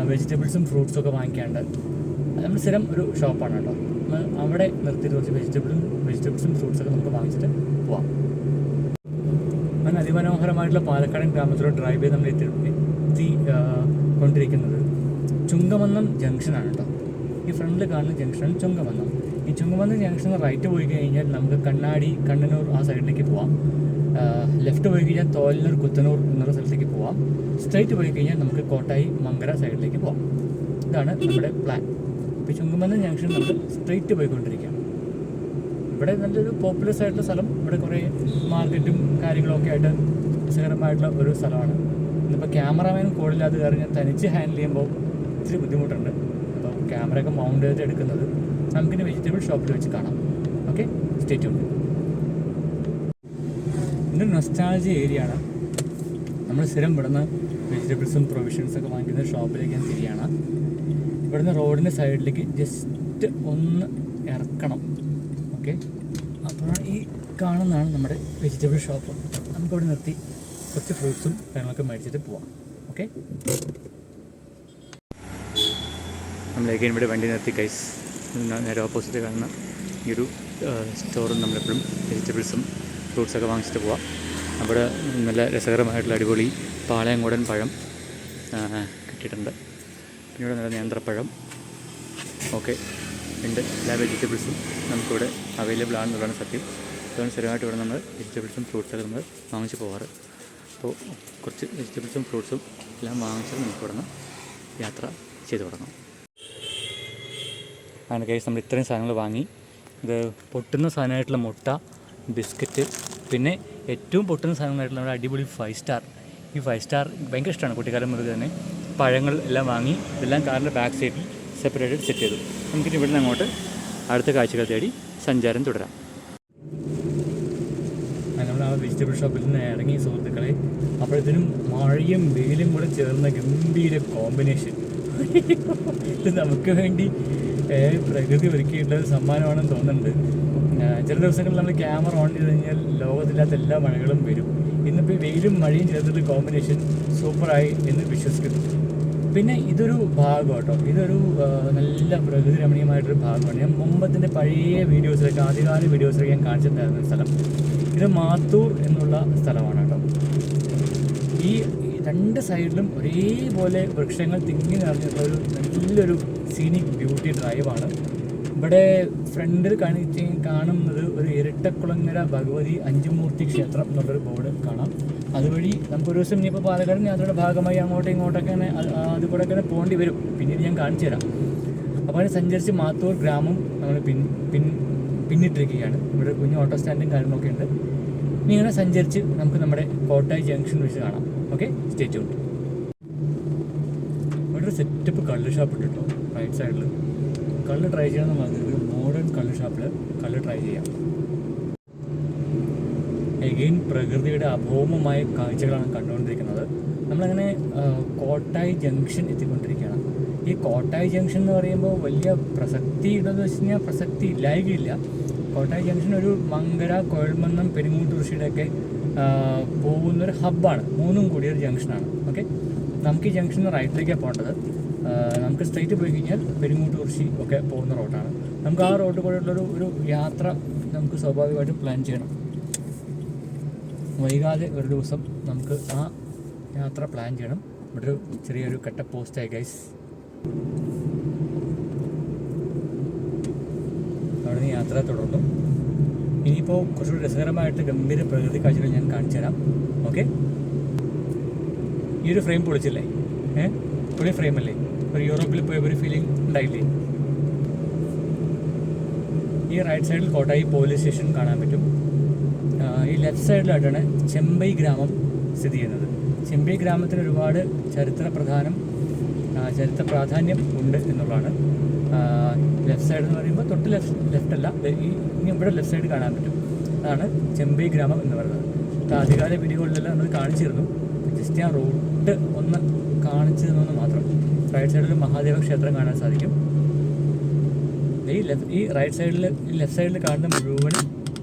വെജിറ്റബിൾസും ഫ്രൂട്ട്സും ഒക്കെ വാങ്ങിക്കാണ്ട്. നമ്മൾ സ്ഥിരം ഒരു ഷോപ്പാണ് കേട്ടോ. നമ്മൾ അവിടെ നിർത്തിയിട്ട് കുറച്ച് വെജിറ്റബിൾസും ഫ്രൂട്ട്സൊക്കെ നമുക്ക് വാങ്ങിച്ചിട്ട് പോവാം. അങ്ങനെ അതിമനോഹരമായിട്ടുള്ള പാലക്കാടൻ ഗ്രാമത്തിലൂടെ ഡ്രൈവ് ചെയ്ത് നമ്മൾ എത്തി കൊണ്ടിരിക്കുന്നത് ചുങ്കമന്നം ജംഗ്ഷനാണ് കേട്ടോ. ഈ ഫ്രണ്ടിൽ കാണുന്ന ജംഗ്ഷനാണ് ചുങ്കമന്നം. ഈ ചുങ്കമന്നം ജംഗ്ഷനിൽ റൈറ്റ് പോയി കഴിഞ്ഞാൽ നമുക്ക് കണ്ണനൂർ ആ സൈഡിലേക്ക് പോവാം. ലെഫ്റ്റ് പോയി കഴിഞ്ഞാൽ തോലനൂർ കുത്തനൂർ എന്നുള്ള സ്ഥലത്തേക്ക് പോവാം. സ്ട്രൈറ്റ് പോയി കഴിഞ്ഞാൽ നമുക്ക് കോട്ടായി മങ്കര സൈഡിലേക്ക് പോവാം. ഇതാണ് നമ്മുടെ പ്ലാൻ. ഇപ്പോൾ ചുങ്കമന്നം ജംഗ്ഷൻ നമ്മൾ സ്ട്രൈറ്റ് പോയിക്കൊണ്ടിരിക്കുകയാണ്. ഇവിടെ നല്ലൊരു പോപ്പുലസ് ആയിട്ടുള്ള സ്ഥലം. ഇവിടെ കുറേ മാർക്കറ്റും കാര്യങ്ങളൊക്കെ ആയിട്ട് രസകരമായിട്ടുള്ള ഒരു സ്ഥലമാണ്. ഇന്നിപ്പോൾ ക്യാമറാമാനും കൂടില്ലാത്ത കാരണം ഞാൻ തനിച്ച് ഹാൻഡിൽ ചെയ്യുമ്പോൾ ഇത്തിരി ബുദ്ധിമുട്ടുണ്ട്. അപ്പോൾ ക്യാമറയൊക്കെ മൗണ്ട് ചെയ്ത് എടുക്കുന്നത് നമുക്കിനി വെജിറ്റബിൾ ഷോപ്പിൽ വെച്ച് കാണാം. Okay, stay tuned. ഇതൊരു നൊസ്റ്റാൾജിയ ഏരിയ ആണ്. നമ്മൾ സ്ഥിരം ഇവിടുന്ന് വെജിറ്റബിൾസും പ്രൊവിഷൻസൊക്കെ വാങ്ങിക്കുന്ന ഷോപ്പിലേക്ക് ഞാൻ തിരിയാണ്. ഇവിടുന്ന് റോഡിൻ്റെ സൈഡിലേക്ക് ജസ്റ്റ് ഒന്ന് ഇറക്കണം. ഓക്കെ, അപ്പോൾ ഈ കാണുന്നതാണ് നമ്മുടെ വെജിറ്റബിൾ ഷോപ്പ്. നമുക്കവിടെ നിർത്തി കുറച്ച് ഫ്രൂട്ട്സും കാര്യങ്ങളൊക്കെ മേടിച്ചിട്ട് പോവാം. ഓക്കെ, നമ്മളേക്ക് ഇവിടെ വണ്ടി നിർത്തി കൈസ്. നേരെ ഓപ്പോസിറ്റ് കാണുന്ന ഈ ഒരു സ്റ്റോറും നമ്മളെപ്പോഴും വെജിറ്റബിൾസും ഫ്രൂട്ട്സൊക്കെ വാങ്ങിച്ചിട്ട് പോവാം. അവിടെ നല്ല രസകരമായിട്ടുള്ള അടിപൊളി പാളയംകോടൻ പഴം കിട്ടിയിട്ടുണ്ട്. പിന്നെ ഇവിടെ നല്ല നേന്ത്രപ്പഴം ഓക്കെ ഉണ്ട്. എല്ലാ വെജിറ്റബിൾസും നമുക്കിവിടെ അവൈലബിൾ ആണെന്നുള്ളതാണ് സത്യം. അതുകൊണ്ട് സ്ഥിരമായിട്ട് ഇവിടെ നമ്മൾ വെജിറ്റബിൾസും ഫ്രൂട്ട്സൊക്കെ നമ്മൾ വാങ്ങിച്ച് പോകാറ്. അപ്പോൾ കുറച്ച് വെജിറ്റബിൾസും ഫ്രൂട്ട്സും എല്ലാം വാങ്ങിച്ചാൽ നമുക്ക് ഇവിടെ നിന്ന് യാത്ര ചെയ്ത് തുടങ്ങാം. അങ്ങനെ കേസ് നമ്മൾ ഇത്രയും സാധനങ്ങൾ വാങ്ങി. ഇത് പൊട്ടുന്ന സാധനമായിട്ടുള്ള മുട്ട, ബിസ്ക്കറ്റ്, പിന്നെ ഏറ്റവും പൊട്ടുന്ന സാധനങ്ങളായിട്ടുള്ള നമ്മുടെ അടിപൊളി 5 സ്റ്റാർ ഈ 5 സ്റ്റാർ ഭയങ്കര ഇഷ്ടമാണ് കുട്ടിക്കാലം മുതൽ തന്നെ. പഴങ്ങൾ എല്ലാം വാങ്ങി ഇതെല്ലാം കാറിൻ്റെ ബാക്ക് സൈഡിൽ സെപ്പറേറ്റ് സെറ്റ് ചെയ്തു. നമുക്കിനി ഇവിടെ നിന്ന് അങ്ങോട്ട് അടുത്ത കാഴ്ചകൾ തേടി സഞ്ചാരം തുടരാം. നമ്മൾ ആ വെജിറ്റബിൾ ഷോപ്പിൽ നിന്ന് ഇറങ്ങി സുഹൃത്തുക്കളെ, അപ്പോഴത്തേനും മഴയും വെയിലും കൂടെ ചേർന്ന ഗംഭീര കോമ്പിനേഷൻ. ഇത് നമുക്ക് വേണ്ടി പ്രകൃതി ഒരുക്കിയിട്ടുള്ള ഒരു സമ്മാനമാണെന്ന് തോന്നുന്നുണ്ട്. ചില ദിവസങ്ങളിൽ നമ്മൾ ക്യാമറ ഓൺ ചെയ്ത് കഴിഞ്ഞാൽ ലോകത്തില്ലാത്ത എല്ലാ മഴകളും വരും. ഇന്നിപ്പോൾ ഈ വെയിലും മഴയും ചേർത്തിട്ട് കോമ്പിനേഷൻ സൂപ്പറായി എന്ന് വിശ്വസിക്കുന്നു. പിന്നെ ഇതൊരു ഭാഗം കേട്ടോ, ഇതൊരു നല്ല പ്രകൃതി രമണീയമായിട്ടൊരു ഭാഗമാണ്. ഞാൻ മുമ്പത്തിൻ്റെ പഴയ വീഡിയോസിലൊക്കെ, ആദ്യകാല വീഡിയോസിലൊക്കെ ഞാൻ കാണിച്ചിട്ടുണ്ടായിരുന്ന സ്ഥലം. ഇത് മാത്തൂർ എന്നുള്ള സ്ഥലമാണ് കേട്ടോ. ഈ രണ്ട് സൈഡിലും ഒരേപോലെ വൃക്ഷങ്ങൾ തിങ്ങി നിറഞ്ഞിട്ടുള്ള ഒരു നല്ലൊരു സീനിക് ബ്യൂട്ടി ഡ്രൈവാണ്. ഇവിടെ ഫ്രണ്ടിൽ കാണുന്നത് ഒരു ഇരട്ടക്കുളങ്ങര ഭഗവതി അഞ്ചുമൂർത്തി ക്ഷേത്രം എന്നുള്ളൊരു ബോർഡ് കാണാം. അതുവഴി നമുക്കൊരു ദിവസം ഇനിയിപ്പോൾ പാലക്കാട് യാത്രയുടെ ഭാഗമായി അങ്ങോട്ടും ഇങ്ങോട്ടൊക്കെ അതുകൂടെ ഒക്കെ പോകേണ്ടി വരും. പിന്നീട് ഞാൻ കാണിച്ചു തരാം. അപ്പോൾ അതിന് സഞ്ചരിച്ച് മാത്തൂർ ഗ്രാമം നമ്മൾ പിന്നിട്ടിരിക്കുകയാണ്. ഇവിടെ കുഞ്ഞു ഓട്ടോ സ്റ്റാൻഡും കാര്യങ്ങളൊക്കെ ഉണ്ട്. ഇനി ഇങ്ങനെ സഞ്ചരിച്ച് നമുക്ക് നമ്മുടെ കോട്ടായി ജംഗ്ഷൻ വെച്ച് കാണാം. Okay, stay tuned. ഇവിടെ ഒരു സെറ്റപ്പ് കള്ള് ഷോപ്പ് ഉണ്ട് കേട്ടോ. റൈറ്റ് സൈഡിൽ കള്ള് ട്രൈ ചെയ്യണമെന്ന് പറഞ്ഞത് മോഡേൺ കള്ള് ഷോപ്പിൽ കള്ള് ട്രൈ ചെയ്യാം. എഗെയിൻ പ്രകൃതിയുടെ അഭൗമമായ കാഴ്ചകളാണ് കണ്ടുകൊണ്ടിരിക്കുന്നത്. നമ്മളങ്ങനെ കോട്ടായി ജംഗ്ഷൻ എത്തിക്കൊണ്ടിരിക്കുകയാണ്. ഈ കോട്ടായി ജംഗ്ഷൻ എന്ന് പറയുമ്പോൾ വലിയ പ്രസക്തി ഉണ്ടെന്ന് വെച്ച് കഴിഞ്ഞാൽ പ്രസക്തി ഇല്ലായികയില്ല. കോട്ടായി ജംഗ്ഷൻ ഒരു മങ്കര, കൊഴൽമന്നം, പെരുങ്ങൂട്ടുരുഷിയുടെയൊക്കെ പോകുന്നൊരു ഹബ്ബാണ്. മൂന്നും കൂടിയ ഒരു ജംഗ്ഷനാണ്. ഓക്കെ, നമുക്ക് ഈ ജംഗ്ഷന് റൈറ്റിലേക്കാണ് പോകേണ്ടത്. നമുക്ക് സ്ട്രൈറ്റ് പോയി കഴിഞ്ഞാൽ പെരുങ്ങൂട്ടുരുഷി ഒക്കെ പോകുന്ന റോഡാണ്. നമുക്ക് ആ റോഡ് കൂടെയുള്ളൊരു ഒരു യാത്ര നമുക്ക് സ്വാഭാവികമായിട്ടും പ്ലാൻ ചെയ്യണം. വൈകാതെ ഒരു ദിവസം നമുക്ക് ആ യാത്ര പ്ലാൻ ചെയ്യണം. ഇവിടെ ഒരു ചെറിയൊരു കട്ട പോസ്റ്റായി ഗൈസ്. അവിടെ നിന്ന് യാത്ര തുടർന്നു. ഇനിയിപ്പോൾ കുറച്ചുകൂടി രസകരമായിട്ട് ഗംഭീര പ്രകൃതി കാഴ്ചകൾ ഞാൻ കാണിച്ചു തരാം. ഓക്കെ, ഈ ഒരു ഫ്രെയിം പൊളിച്ചില്ലേ? പൊളി ഫ്രെയിമല്ലേ? ഒരു യൂറോപ്പിൽ പോയ ഒരു ഫീലിംഗ് ഉണ്ടായില്ലേ? ഈ റൈറ്റ് സൈഡിൽ കോട്ടായി പോലീസ് സ്റ്റേഷൻ കാണാൻ പറ്റും. ഈ ലെഫ്റ്റ് സൈഡിലായിട്ടാണ് ചെമ്പൈ ഗ്രാമം സ്ഥിതി ചെയ്യുന്നത്. ചെമ്പൈ ഗ്രാമത്തിന് ഒരുപാട് ചരിത്ര പ്രാധാന്യം ഉണ്ട് എന്നുള്ളതാണ്. ലെഫ്റ്റ് സൈഡ് എന്ന് പറയുമ്പോൾ തൊട്ട് ലെഫ്റ്റ് അല്ല, ഇനി ഇവിടെ ലെഫ്റ്റ് സൈഡ് കാണാൻ പറ്റും. അതാണ് ചെമ്പൈ ഗ്രാമം എന്ന് പറയുന്നത്. ആദ്യകാല വീഡിയോകളിലെല്ലാം നമ്മൾ കാണിച്ചിരുന്നു. ജസ്റ്റ് ആ റൂട്ട് ഒന്ന് കാണിച്ചു തന്നെന്ന് മാത്രം. റൈറ്റ് സൈഡിൽ മഹാദേവ ക്ഷേത്രം കാണാൻ സാധിക്കും. ഈ റൈറ്റ് സൈഡിൽ, ലെഫ്റ്റ് സൈഡിൽ കാണുന്ന മുഴുവനും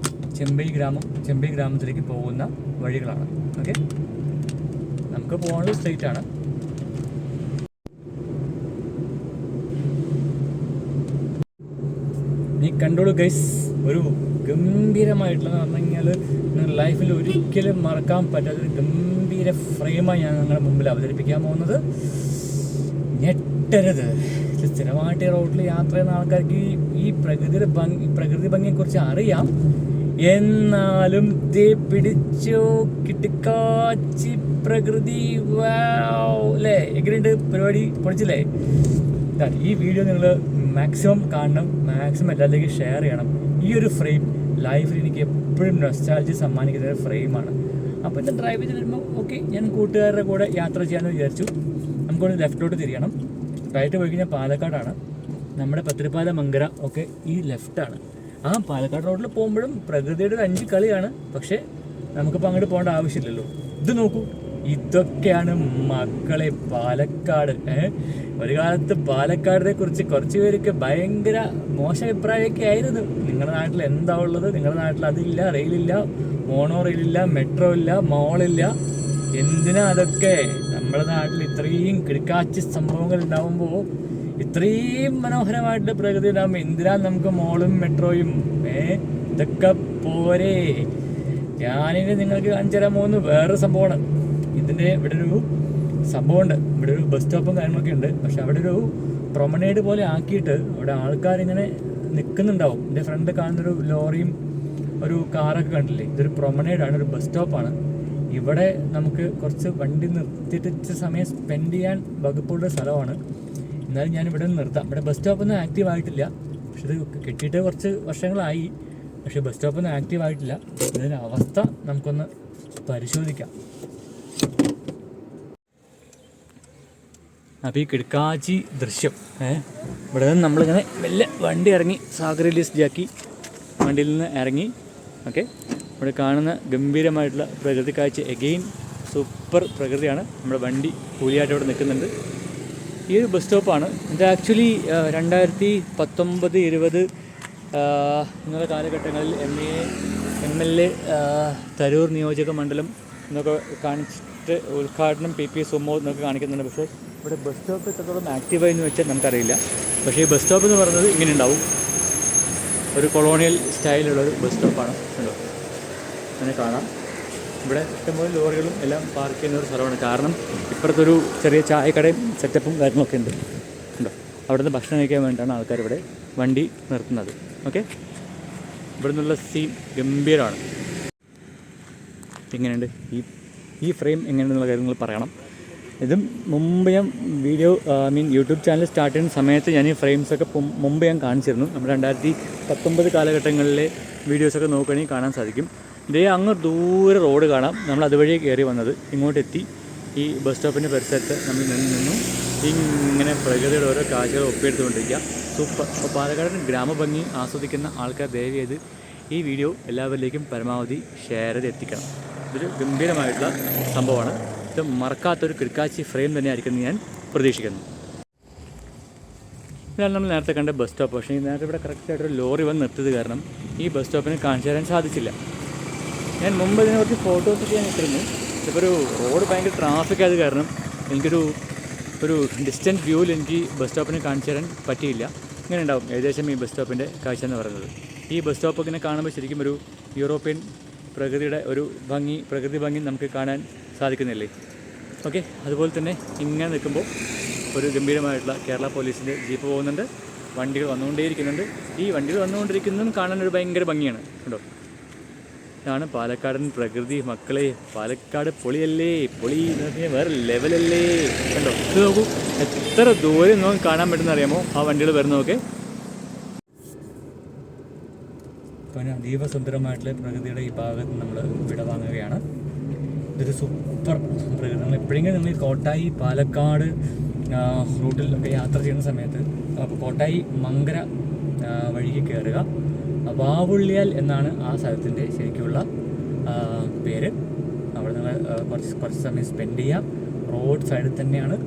ചെമ്പൈ ഗ്രാമത്തിലേക്ക് പോകുന്ന വഴികളാണ്. ഓക്കെ, നമുക്ക് പോകാനുള്ള സ്ട്രെയിറ്റ് ആണ്. നീ കണ്ടോളൂ ഗൈസ്, ഒരു ഗംഭീരമായിട്ടുള്ളതെന്ന് പറഞ്ഞു കഴിഞ്ഞാൽ നിങ്ങൾ ലൈഫിൽ ഒരിക്കലും മറക്കാൻ പറ്റാത്തൊരു ഗംഭീര ഫ്രെയിമാണ് ഞാൻ നിങ്ങളുടെ മുമ്പിൽ അവതരിപ്പിക്കാൻ പോകുന്നത്. ഞെട്ടരുത്. സ്ഥിരമായിട്ട് റോഡിൽ യാത്ര ചെയ്യുന്ന ആൾക്കാർക്ക് ഈ പ്രകൃതി ഭംഗിയെക്കുറിച്ച് അറിയാം. എന്നാലും പിടിച്ചോ കിട്ടിക്കാച്ചി പ്രകൃതി അല്ലേ? എങ്ങനെയുണ്ട് പരിപാടി? പൊളിച്ചില്ലേ? ഈ വീഡിയോ നിങ്ങൾ മാക്സിമം കാണണം, മാക്സിമം എല്ലാത്തിലേക്കും ഷെയർ ചെയ്യണം. ഈ ഒരു ഫ്രെയിം ലൈഫിൽ എനിക്ക് എപ്പോഴും നൊസ്റ്റാൾജി സമ്മാനിക്കുന്ന ഒരു ഫ്രെയിമാണ്. അപ്പോൾ ഇന്ന് ഡ്രൈവ് ചെയ്ത് വരുമ്പോൾ ഓക്കെ, ഞാൻ കൂട്ടുകാരുടെ കൂടെ യാത്ര ചെയ്യാമെന്ന് വിചാരിച്ചു. നമുക്കൊന്ന് ലെഫ്റ്റോട്ട് തിരിയണം. റൈറ്റ് പോയി കഴിഞ്ഞാൽ പാലക്കാടാണ്. നമ്മുടെ പത്തിരിപ്പാല, മങ്കര ഒക്കെ ഈ ലെഫ്റ്റാണ്. ആ പാലക്കാട് റോഡിൽ പോകുമ്പോഴും പ്രകൃതിയുടെ ഒരു 5 കളിയാണ്. പക്ഷേ നമുക്കിപ്പോൾ അങ്ങോട്ട് പോകേണ്ട ആവശ്യമില്ലല്ലോ. ഇത് നോക്കൂ, ഇതൊക്കെയാണ് മക്കളെ പാലക്കാട്. ഒരു കാലത്ത് പാലക്കാടിനെ കുറിച്ച് കുറച്ച് പേർക്ക് ഭയങ്കര മോശം അഭിപ്രായമൊക്കെ ആയിരുന്നു. നിങ്ങളുടെ നാട്ടിൽ എന്താ ഉള്ളത്? നിങ്ങളുടെ നാട്ടിൽ അതില്ല, റെയിലില്ല, മോണോ റെയിലില്ല, മെട്രോ ഇല്ല, മോളില്ല. എന്തിനാ അതൊക്കെ? നമ്മുടെ നാട്ടിൽ ഇത്രയും കിടക്കാച്ചി സംഭവങ്ങൾ ഉണ്ടാവുമ്പോൾ, ഇത്രയും മനോഹരമായിട്ടുള്ള പ്രകൃതി ഉണ്ടാകുമ്പോൾ എന്തിനാ നമുക്ക് മോളും മെട്രോയും? ഇതൊക്കെ പോരെ. ഞാനിത് നിങ്ങൾക്ക് കാണിച്ചു തരാൻ പോകുന്ന വേറൊരു സംഭവമാണ്. ഇതിൻ്റെ ഇവിടെ ഒരു സംഭവമുണ്ട്. ഇവിടെ ഒരു ബസ് സ്റ്റോപ്പും കാര്യങ്ങളൊക്കെ ഉണ്ട്. പക്ഷെ അവിടെ ഒരു പ്രൊമനേഡ് പോലെ ആക്കിയിട്ട് അവിടെ ആൾക്കാരിങ്ങനെ നിൽക്കുന്നുണ്ടാവും. എൻ്റെ ഫ്രണ്ട് കാണുന്നൊരു ലോറിയും ഒരു കാറൊക്കെ കണ്ടില്ലേ? ഇതൊരു പ്രൊമനേഡാണ്, ഒരു ബസ് സ്റ്റോപ്പാണ്. ഇവിടെ നമുക്ക് കുറച്ച് വണ്ടി നിർത്തിയിട്ട് സമയം സ്പെൻഡ് ചെയ്യാൻ വകുപ്പുള്ള സ്ഥലമാണ്. എന്നാലും ഞാനിവിടെ നിർത്താം. ഇവിടെ ബസ് സ്റ്റോപ്പൊന്നും ആക്റ്റീവ് ആയിട്ടില്ല. പക്ഷെ ഇത് കെട്ടിയിട്ട് കുറച്ച് വർഷങ്ങളായി. പക്ഷേ ബസ് സ്റ്റോപ്പൊന്നും ആക്റ്റീവ് ആയിട്ടില്ല. ഇതിൻ്റെ അവസ്ഥ നമുക്കൊന്ന് പരിശോധിക്കാം. അപ്പോൾ ഈ കിടക്കാച്ചി ദൃശ്യം ഇവിടെ നിന്ന് നമ്മളിങ്ങനെ മെല്ലെ വണ്ടി ഇറങ്ങി സാഗർ റിലീസ് ജാക്കി വണ്ടിയിൽ നിന്ന് ഇറങ്ങി. ഓക്കെ, ഇവിടെ കാണുന്ന ഗംഭീരമായിട്ടുള്ള പ്രകൃതി കാഴ്ച എഗെയിൻ സൂപ്പർ പ്രകൃതിയാണ്. നമ്മുടെ വണ്ടി കൂലിയായിട്ട് ഇവിടെ നിൽക്കുന്നുണ്ട്. ഈ ഒരു ബസ് സ്റ്റോപ്പാണ് ഇത്. ആക്ച്വലി 2019-20 എന്നുള്ള കാലഘട്ടങ്ങളിൽ MLA തരൂർ നിയോജക മണ്ഡലം എന്നൊക്കെ കാണിച്ചിട്ട് ഉദ്ഘാടനം PP സുമോ എന്നൊക്കെ കാണിക്കുന്നുണ്ട്. പക്ഷേ ഇവിടെ ബസ് സ്റ്റോപ്പ് എത്രത്തോളം ആക്റ്റീവായി എന്ന് വെച്ചാൽ നമുക്കറിയില്ല. പക്ഷേ ഈ ബസ് സ്റ്റോപ്പ് എന്ന് പറയുന്നത് ഇങ്ങനെ ഉണ്ടാവും, ഒരു കൊളോണിയൽ സ്റ്റൈലുള്ളൊരു ബസ് സ്റ്റോപ്പാണ്. ഉണ്ടോ, അങ്ങനെ കാണാം. ഇവിടെ ഇഷ്ടംപോലെ ലോറികളും എല്ലാം പാർക്ക് ചെയ്യുന്ന ഒരു സ്ഥലമാണ്. കാരണം ഇപ്പുറത്തൊരു ചെറിയ ചായക്കടയും സെറ്റപ്പും കാര്യങ്ങളൊക്കെ ഉണ്ട്. ഉണ്ടോ, അവിടുന്ന് ഭക്ഷണം കഴിക്കാൻ വേണ്ടിയിട്ടാണ് ആൾക്കാർ ഇവിടെ വണ്ടി നിർത്തുന്നത്. ഓക്കെ, ഇവിടെ നിന്നുള്ള സീൻ ഗംഭീരമാണ്. എങ്ങനെയുണ്ട് ഈ ഫ്രെയിം എങ്ങനെയുണ്ടെന്നുള്ള കാര്യങ്ങൾ പറയണം. ഇതും മുമ്പ് ഞാൻ യൂട്യൂബ് ചാനൽ സ്റ്റാർട്ട് ചെയ്യുന്ന സമയത്ത് ഞാൻ ഈ ഫ്രെയിംസൊക്കെ മുമ്പ് ഞാൻ കാണിച്ചിരുന്നു. നമ്മുടെ 2019 കാലഘട്ടങ്ങളിലെ വീഡിയോസൊക്കെ നോക്കുകയാണെങ്കിൽ കാണാൻ സാധിക്കും. ഇതേ അങ്ങ് ദൂരെ റോഡ് കാണാം. നമ്മൾ അതുവഴി കയറി വന്നത് ഇങ്ങോട്ടെത്തി. ഈ ബസ് സ്റ്റോപ്പിൻ്റെ പരിസരത്ത് നമ്മൾ നിന്നു ഇങ്ങനെ പ്രകൃതിയുടെ ഓരോ കാഴ്ചകൾ ഒപ്പിയെടുത്തുകൊണ്ടിരിക്കുക. സൂപ്പർ. അപ്പോൾ പാലക്കാട് ഗ്രാമഭംഗി ആസ്വദിക്കുന്ന ആൾക്കാർ ദയവ് ചെയ്ത് ഈ വീഡിയോ എല്ലാവരിലേക്കും പരമാവധി ഷെയർ ചെയ്ത് എത്തിക്കണം. ഇതൊരു ഗംഭീരമായിട്ടുള്ള സംഭവമാണ്. ഇത് മറക്കാത്തൊരു കിടക്കാച്ചി ഫ്രെയിം തന്നെയായിരിക്കും ഞാൻ പ്രതീക്ഷിക്കുന്നു. ഇതാണ് നമ്മൾ നേരത്തെ കണ്ട ബസ് സ്റ്റോപ്പ്. പക്ഷേ നേരത്തെ ഇവിടെ കറക്റ്റായിട്ടൊരു ലോറി വന്ന് നിർത്തിയത് കാരണം ഈ ബസ് സ്റ്റോപ്പിന് കാണിച്ചു തരാൻ സാധിച്ചില്ല. ഞാൻ മുമ്പ് ഇതിനെ കുറച്ച് ഫോട്ടോസൊക്കെ ഞാൻ ഇട്ടിരുന്നു. ഇപ്പോൾ ഒരു റോഡ് ഭയങ്കര ട്രാഫിക് ആയത് കാരണം എനിക്കൊരു ഡിസ്റ്റൻറ്റ് വ്യൂവിൽ എനിക്ക് ബസ് സ്റ്റോപ്പിനെ കാണിച്ചു തരാൻ പറ്റിയില്ല. ഇങ്ങനെ ഉണ്ടാവും ഏകദേശം ഈ ബസ് സ്റ്റോപ്പിൻ്റെ കാഴ്ച എന്ന് പറയുന്നത്. ഈ ബസ് സ്റ്റോപ്പ് ഇങ്ങനെ കാണുമ്പോൾ ശരിക്കും ഒരു യൂറോപ്യൻ പ്രകൃതി ഭംഗി നമുക്ക് കാണാൻ സാധിക്കുന്നില്ലേ. ഓക്കെ, അതുപോലെ തന്നെ ഇങ്ങനെ നിൽക്കുമ്പോൾ ഒരു ഗംഭീരമായിട്ടുള്ള കേരള പോലീസിൻ്റെ ജീപ്പ് പോകുന്നുണ്ട്. വണ്ടികൾ വന്നുകൊണ്ടേയിരിക്കുന്നുണ്ട്. ഈ വണ്ടികൾ വന്നുകൊണ്ടിരിക്കുന്നതും കാണാൻ ഒരു ഭയങ്കര ഭംഗിയാണ്. കേട്ടോ, ഇതാണ് പാലക്കാടൻ പ്രകൃതി മക്കളെ. പാലക്കാട് പൊളിയല്ലേ, പൊളി എന്ന് പറഞ്ഞാൽ വേറെ ലെവലല്ലേ. കണ്ടോ, ഇത് നോക്കൂ, എത്ര ദൂരം നമുക്ക് കാണാൻ പറ്റുന്ന അറിയാമോ ആ വണ്ടികൾ വരുന്നതൊക്കെ. പിന്നെ അതീവ സുന്ദരമായിട്ടുള്ള പ്രകൃതിയുടെ ഈ ഭാഗത്ത് നമ്മൾ വിടവാങ്ങുകയാണ്. ഇതൊരു സൂപ്പർ പ്രകൃതി. നമ്മൾ എപ്പോഴെങ്കിലും നിങ്ങൾ കോട്ടായി പാലക്കാട് റൂട്ടിലൊക്കെ യാത്ര ചെയ്യുന്ന സമയത്ത് അപ്പോൾ കോട്ടായി മങ്കര വഴിക്ക് കയറുക. വാവുള്ളിയാൽ എന്നാണ് ആ സ്ഥലത്തിൻ്റെ ശരിക്കുള്ള പേര്. അവിടെ നിങ്ങൾ കുറച്ച് സമയം സ്പെൻഡ് ചെയ്യാം. റോഡ് സൈഡിൽ തന്നെയാണ്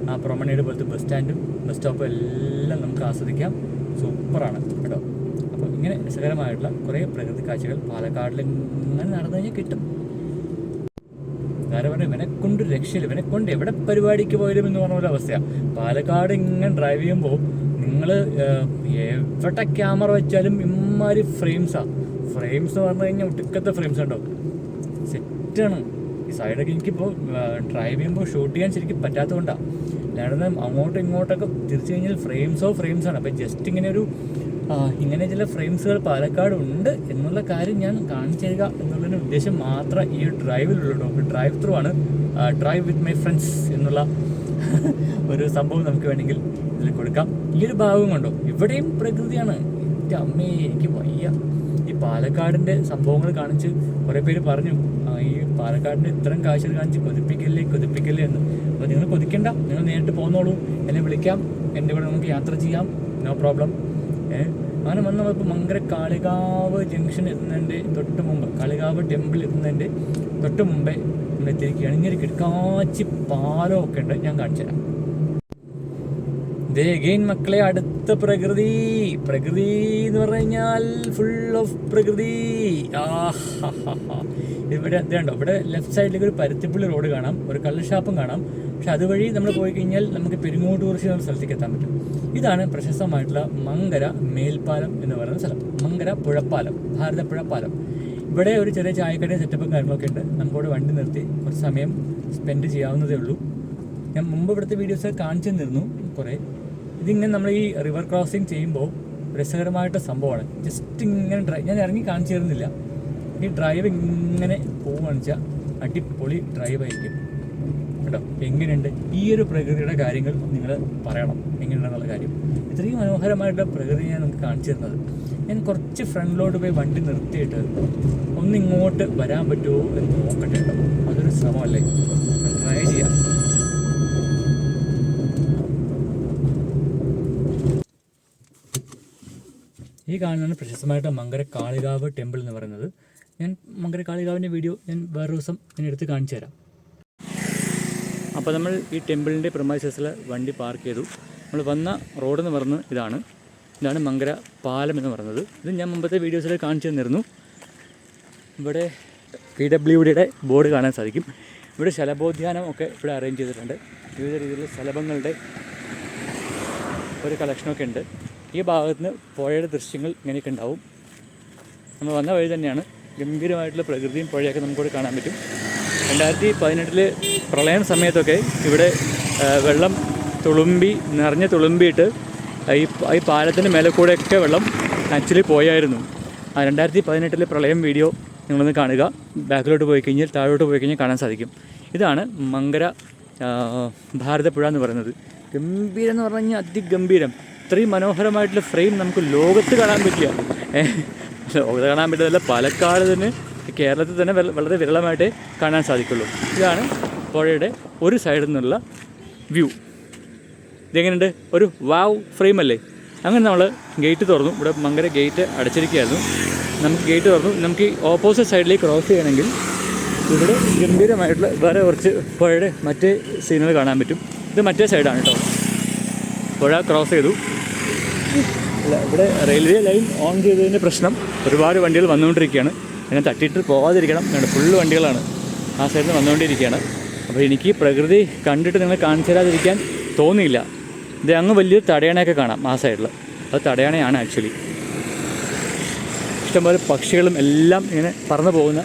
ആ പ്രൊമനേഡ് പോലത്തെ ബസ് സ്റ്റാൻഡും ബസ് സ്റ്റോപ്പും എല്ലാം നമുക്ക് ആസ്വദിക്കാം. സൂപ്പറാണ് കേട്ടോ. അപ്പോൾ ഇങ്ങനെ രസകരമായിട്ടുള്ള കുറേ പ്രകൃതി കാഴ്ചകൾ പാലക്കാടിൽ ഇങ്ങനെ നടന്നു കഴിഞ്ഞാൽ കിട്ടും. കാരണം പറഞ്ഞാൽ ഇവനെക്കൊണ്ട് രക്ഷയില്ല. ഇവനെക്കൊണ്ട് എവിടെ പരിപാടിക്ക് പോയാലും എന്ന് പറഞ്ഞ പോലെ അവസ്ഥയാണ്. പാലക്കാട് ഇങ്ങനെ ഡ്രൈവ് ചെയ്യുമ്പോൾ നിങ്ങൾ എവിടെ ക്യാമറ വെച്ചാലും ഇമ്മാതിരി ഫ്രെയിംസ് എന്ന് പറഞ്ഞു കഴിഞ്ഞാൽ ഒട്ടുക്കത്തെ ഫ്രെയിംസ് ഉണ്ടോ, സെറ്റാണ്. ഈ സൈഡൊക്കെ എനിക്കിപ്പോൾ ഡ്രൈവ് ചെയ്യുമ്പോൾ ഷൂട്ട് ചെയ്യാൻ ശരിക്കും പറ്റാത്തതുകൊണ്ടാണ്. അല്ലാതെ അങ്ങോട്ടും ഇങ്ങോട്ടൊക്കെ തിരിച്ചു കഴിഞ്ഞാൽ ഫ്രെയിംസാണ്. അപ്പോൾ ജസ്റ്റ് ഇങ്ങനെ ചില ഫ്രെയിംസുകൾ പാലക്കാട് ഉണ്ട് എന്നുള്ള കാര്യം ഞാൻ കാണിച്ചു തരിക എന്നുള്ളതിന് ഉദ്ദേശം മാത്രം ഈ ഡ്രൈവിലുള്ളൂ. ഡ്രൈവ് ത്രൂ ആണ്, ഡ്രൈവ് വിത്ത് മൈ ഫ്രണ്ട്സ് എന്നുള്ള ഒരു സംഭവം നമുക്ക് വേണമെങ്കിൽ ഇതിൽ കൊടുക്കാം. ഈ ഒരു ഭാഗം കണ്ടോ, ഇവിടെയും പ്രകൃതിയാണ്. എൻ്റെ അമ്മേ, എനിക്ക് വയ്യ. ഈ പാലക്കാടിൻ്റെ സംഭവങ്ങൾ കാണിച്ച് കുറേ പേര് പറഞ്ഞു ഈ പാലക്കാടിൻ്റെ ഇത്തരം കാഴ്ചകൾ കാണിച്ച് കൊതിപ്പിക്കല്ലേ എന്ന്. അപ്പോൾ നിങ്ങൾ കൊതിക്കണ്ട, നിങ്ങൾ നേരിട്ട് പോന്നോളൂ, എന്നെ വിളിക്കാം, എൻ്റെ കൂടെ നമുക്ക് യാത്ര ചെയ്യാം, നോ പ്രോബ്ലം. അങ്ങനെ വന്ന് നമ്മളിപ്പോൾ മങ്കര കാളികാവ് ജംഗ്ഷൻ എത്തുന്നതിൻ്റെ തൊട്ട് മുമ്പ്, കാളികാവ് ടെമ്പിൾ എത്തുന്നതിൻ്റെ തൊട്ട് മുമ്പേ നമ്മൾ എത്തിയിരിക്കുകയാണ്. ഇങ്ങനെ കിടക്കാച്ചി പാലമൊക്കെ ഉണ്ട്, ഞാൻ കാണിച്ചു തരാം. ഗെയിൻ മക്കളെ, അടുത്ത പ്രകൃതി എന്ന് പറഞ്ഞു കഴിഞ്ഞാൽ ഫുൾ ഓഫ് പ്രകൃതി. ഇവിടെ ഇതുണ്ടോ, ഇവിടെ ലെഫ്റ്റ് സൈഡിലേക്ക് ഒരു പരുത്തിപ്പള്ളി റോഡ് കാണാം, ഒരു കള്ള് ഷാപ്പും കാണാം. പക്ഷെ അതുവഴി നമ്മൾ പോയി കഴിഞ്ഞാൽ നമുക്ക് പെരുങ്ങോട്ടൂർശി എന്ന സ്ഥലത്തേക്ക് എത്താൻ പറ്റും. ഇതാണ് പ്രശസ്തമായിട്ടുള്ള മങ്കര മേൽപ്പാലം എന്ന് പറയുന്ന സ്ഥലം. മങ്കര പുഴപ്പാലം, ഭാരതപ്പുഴ പാലം. ഇവിടെ ഒരു ചെറിയ ചായക്കടയും സെറ്റപ്പും കാര്യങ്ങളൊക്കെ ഉണ്ട്. നമുക്കവിടെ വണ്ടി നിർത്തി കുറച്ച് സമയം സ്പെൻഡ് ചെയ്യാവുന്നതേ ഉള്ളൂ. ഞാൻ മുമ്പ് ഇവിടുത്തെ വീഡിയോസ് കാണിച്ചു തന്നിരുന്നു കുറേ. ഇതിങ്ങനെ നമ്മൾ ഈ റിവർ ക്രോസിങ് ചെയ്യുമ്പോൾ രസകരമായിട്ട് സംഭവമാണ്. ജസ്റ്റ് ഇങ്ങനെ ഞാൻ ഇറങ്ങി കാണിച്ചു തരുന്നില്ല. ഈ ഡ്രൈവ് ഇങ്ങനെ പോവുകയാണെന്ന് വെച്ചാൽ അടിപൊളി ഡ്രൈവായിരിക്കും കേട്ടോ. എങ്ങനെയുണ്ട് ഈ ഒരു പ്രകൃതിയുടെ കാര്യങ്ങൾ നിങ്ങൾ പറയണം, എങ്ങനെയുണ്ടെന്നുള്ള കാര്യം. ഇത്രയും മനോഹരമായിട്ടുള്ള പ്രകൃതി ഞാൻ നമുക്ക് കാണിച്ചു തരുന്നത്. ഞാൻ കുറച്ച് ഫ്രണ്ടിലോട്ട് പോയി വണ്ടി നിർത്തിയിട്ട് ഒന്നിങ്ങോട്ട് വരാൻ പറ്റുമോ എന്ന് നോക്കട്ടെ കേട്ടോ. അതൊരു ശ്രമമല്ലേ, ട്രൈ ചെയ്യാം. ഈ കാണുന്നതാണ് പ്രശസ്തമായിട്ട് മങ്കര കാളികാവ് ടെമ്പിൾ എന്ന് പറയുന്നത്. ഞാൻ മങ്കര കാളികാവിൻ്റെ വീഡിയോ ഞാൻ വേറെ ദിവസം ഞാൻ എടുത്ത് കാണിച്ചു തരാം. അപ്പോൾ നമ്മൾ ഈ ടെമ്പിളിൻ്റെ പ്രമൈസസിൽ വണ്ടി പാർക്ക് ചെയ്തു. നമ്മൾ വന്ന റോഡെന്ന് പറയുന്നത് ഇതാണ് മങ്കര പാലം എന്ന് പറയുന്നത്. ഇത് ഞാൻ മുമ്പത്തെ വീഡിയോസിൽ കാണിച്ചു തന്നിരുന്നു. ഇവിടെ PWDയുടെ ബോർഡ് കാണാൻ സാധിക്കും. ഇവിടെ ശലഭോദ്യാനം ഒക്കെ ഇവിടെ അറേഞ്ച് ചെയ്തിട്ടുണ്ട്. വിവിധ രീതിയിലുള്ള ശലഭങ്ങളുടെ ഒരു കളക്ഷനൊക്കെ ഉണ്ട്. ഈ ഭാഗത്ത് നിന്ന് പുഴയുടെ ദൃശ്യങ്ങൾ ഇങ്ങനെയൊക്കെ ഉണ്ടാവും. നമ്മൾ വന്ന വഴി തന്നെയാണ്. ഗംഭീരമായിട്ടുള്ള പ്രകൃതിയും പുഴയൊക്കെ നമുക്കിവിടെ കാണാൻ പറ്റും. 2018 പ്രളയം സമയത്തൊക്കെ ഇവിടെ വെള്ളം നിറഞ്ഞ് തുളുമ്പിയിട്ട് ഈ പാലത്തിൻ്റെ മേലെ കൂടെയൊക്കെ വെള്ളം ആക്ച്വലി പോയായിരുന്നു. ആ 2018 പ്രളയം വീഡിയോ നിങ്ങളൊന്ന് കാണുക. ബാക്കിലോട്ട് പോയി കഴിഞ്ഞാൽ താഴോട്ട് പോയി കഴിഞ്ഞാൽ കാണാൻ സാധിക്കും. ഇതാണ് മങ്കര ഭാരതപ്പുഴ എന്ന് പറയുന്നത്. ഗംഭീരം എന്ന് പറഞ്ഞു കഴിഞ്ഞാൽ അതിഗംഭീരം. ഇത്രയും മനോഹരമായിട്ടുള്ള ഫ്രെയിം നമുക്ക് ലോകത്ത് കാണാൻ പറ്റില്ല. ലോകത്ത് കാണാൻ പറ്റുന്നതല്ല, പാലക്കാട് തന്നെ കേരളത്തിൽ തന്നെ വളരെ വിരളമായിട്ടേ കാണാൻ സാധിക്കുള്ളൂ. ഇതാണ് പുഴയുടെ ഒരു സൈഡിൽ നിന്നുള്ള വ്യൂ. ഇതെങ്ങനെയുണ്ട്? ഒരു വാവ് ഫ്രെയിം അല്ലേ? അങ്ങനെ നമ്മൾ ഗേറ്റ് തുറന്നു. ഇവിടെ മങ്കര ഗേറ്റ് അടച്ചിരിക്കുകയായിരുന്നു. നമുക്ക് ഗേറ്റ് തുറന്നു. നമുക്ക് ഈ ഓപ്പോസിറ്റ് സൈഡിലേക്ക് ക്രോസ് ചെയ്യണമെങ്കിൽ ഇവിടെ ഗംഭീരമായിട്ടുള്ള വേറെ കുറച്ച് പുഴയുടെ മറ്റേ സീനുകൾ കാണാൻ പറ്റും. ഇത് മറ്റേ സൈഡാണ് കേട്ടോ. പുഴ ക്രോസ് ചെയ്തു. ഇവിടെ റെയിൽവേ ലൈൻ ഓൺ ചെയ്തതിൻ്റെ പ്രശ്നം ഒരുപാട് വണ്ടികൾ വന്നുകൊണ്ടിരിക്കുകയാണ്. അങ്ങനെ തട്ടിയിട്ട് പോകാതിരിക്കണം. ഫുള്ള് വണ്ടികളാണ് ആ സൈഡിൽ നിന്ന് വന്നുകൊണ്ടിരിക്കുകയാണ്. അപ്പോൾ എനിക്ക് പ്രകൃതി കണ്ടിട്ട് നിങ്ങൾ കാണിച്ചു തരാതിരിക്കാൻ തോന്നിയില്ല. ഇത് അങ്ങ് വലിയൊരു തടയണയൊക്കെ കാണാം ആ സൈഡിൽ. അത് തടയണയാണ് ആക്ച്വലി. ഇഷ്ടംപോലെ പക്ഷികളും എല്ലാം ഇങ്ങനെ പറന്നു പോകുന്ന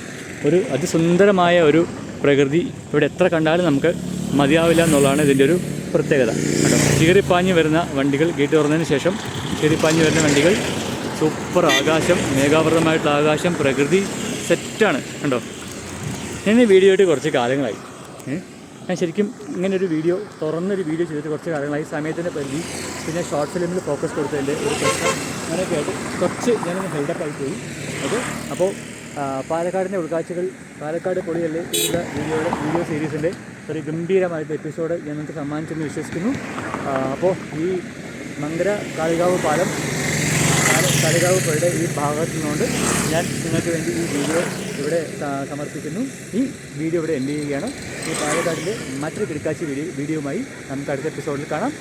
ഒരു അതിസുന്ദരമായ ഒരു പ്രകൃതി. ഇവിടെ എത്ര കണ്ടാലും നമുക്ക് മതിയാവില്ല എന്നുള്ളതാണ് ഇതിൻ്റെ ഒരു പ്രത്യേകത കേട്ടോ. ചീറിപ്പാഞ്ഞ് വരുന്ന വണ്ടികൾ, ഗേറ്റ് തുറന്നതിന് ശേഷം ചീറിപ്പാഞ്ഞ് വരുന്ന വണ്ടികൾ. സൂപ്പർ ആകാശം, മേഘാവൃതമായിട്ടുള്ള ആകാശം, പ്രകൃതി സെറ്റാണ് കണ്ടോ. ഞാൻ ഈ വീഡിയോ ആയിട്ട് കുറച്ച് കാലങ്ങളായി. ഞാൻ ശരിക്കും ഇങ്ങനൊരു വീഡിയോ തുറന്നൊരു വീഡിയോ ചെയ്തിട്ട് കുറച്ച് കാലങ്ങളായി. സമയത്തിൻ്റെ പരിധി, പിന്നെ ഷോർട്ട് ഫിലിമിൽ ഫോക്കസ് കൊടുത്തതിൻ്റെ ഒരു പ്രശ്നം, അങ്ങനെയൊക്കെ ആയിട്ട് കുറച്ച് ഞാനൊന്ന് ഹെൽഡപ്പായി പോയി. അപ്പോൾ പാലക്കാടിൻ്റെ ഉൾക്കാഴ്ചകൾ, പാലക്കാട് പൊളിയല്ലേ എന്നുള്ള വീഡിയോ സീരീസിൻ്റെ ഒരു ഗംഭീരമായിട്ട് എപ്പിസോഡ് ഞാൻ നിങ്ങൾക്ക് സമ്മാനിച്ചെന്ന് വിശ്വസിക്കുന്നു. അപ്പോൾ ഈ മങ്കര കാളികാവ് കാളികാവ് പുഴയുടെ ഈ ഭാഗത്തു നിന്നുകൊണ്ട് ഞാൻ നിങ്ങൾക്ക് വേണ്ടി ഈ വീഡിയോ ഇവിടെ സമർപ്പിക്കുന്നു. ഈ വീഡിയോ ഇവിടെ എൻഡ് ചെയ്യുകയാണ്. ഈ പാലക്കാടിൻ്റെ മറ്റൊരു കിടക്കാഴ്ച വീഡിയോയുമായി നമുക്ക് അടുത്ത എപ്പിസോഡിൽ കാണാം.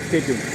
Stay tuned.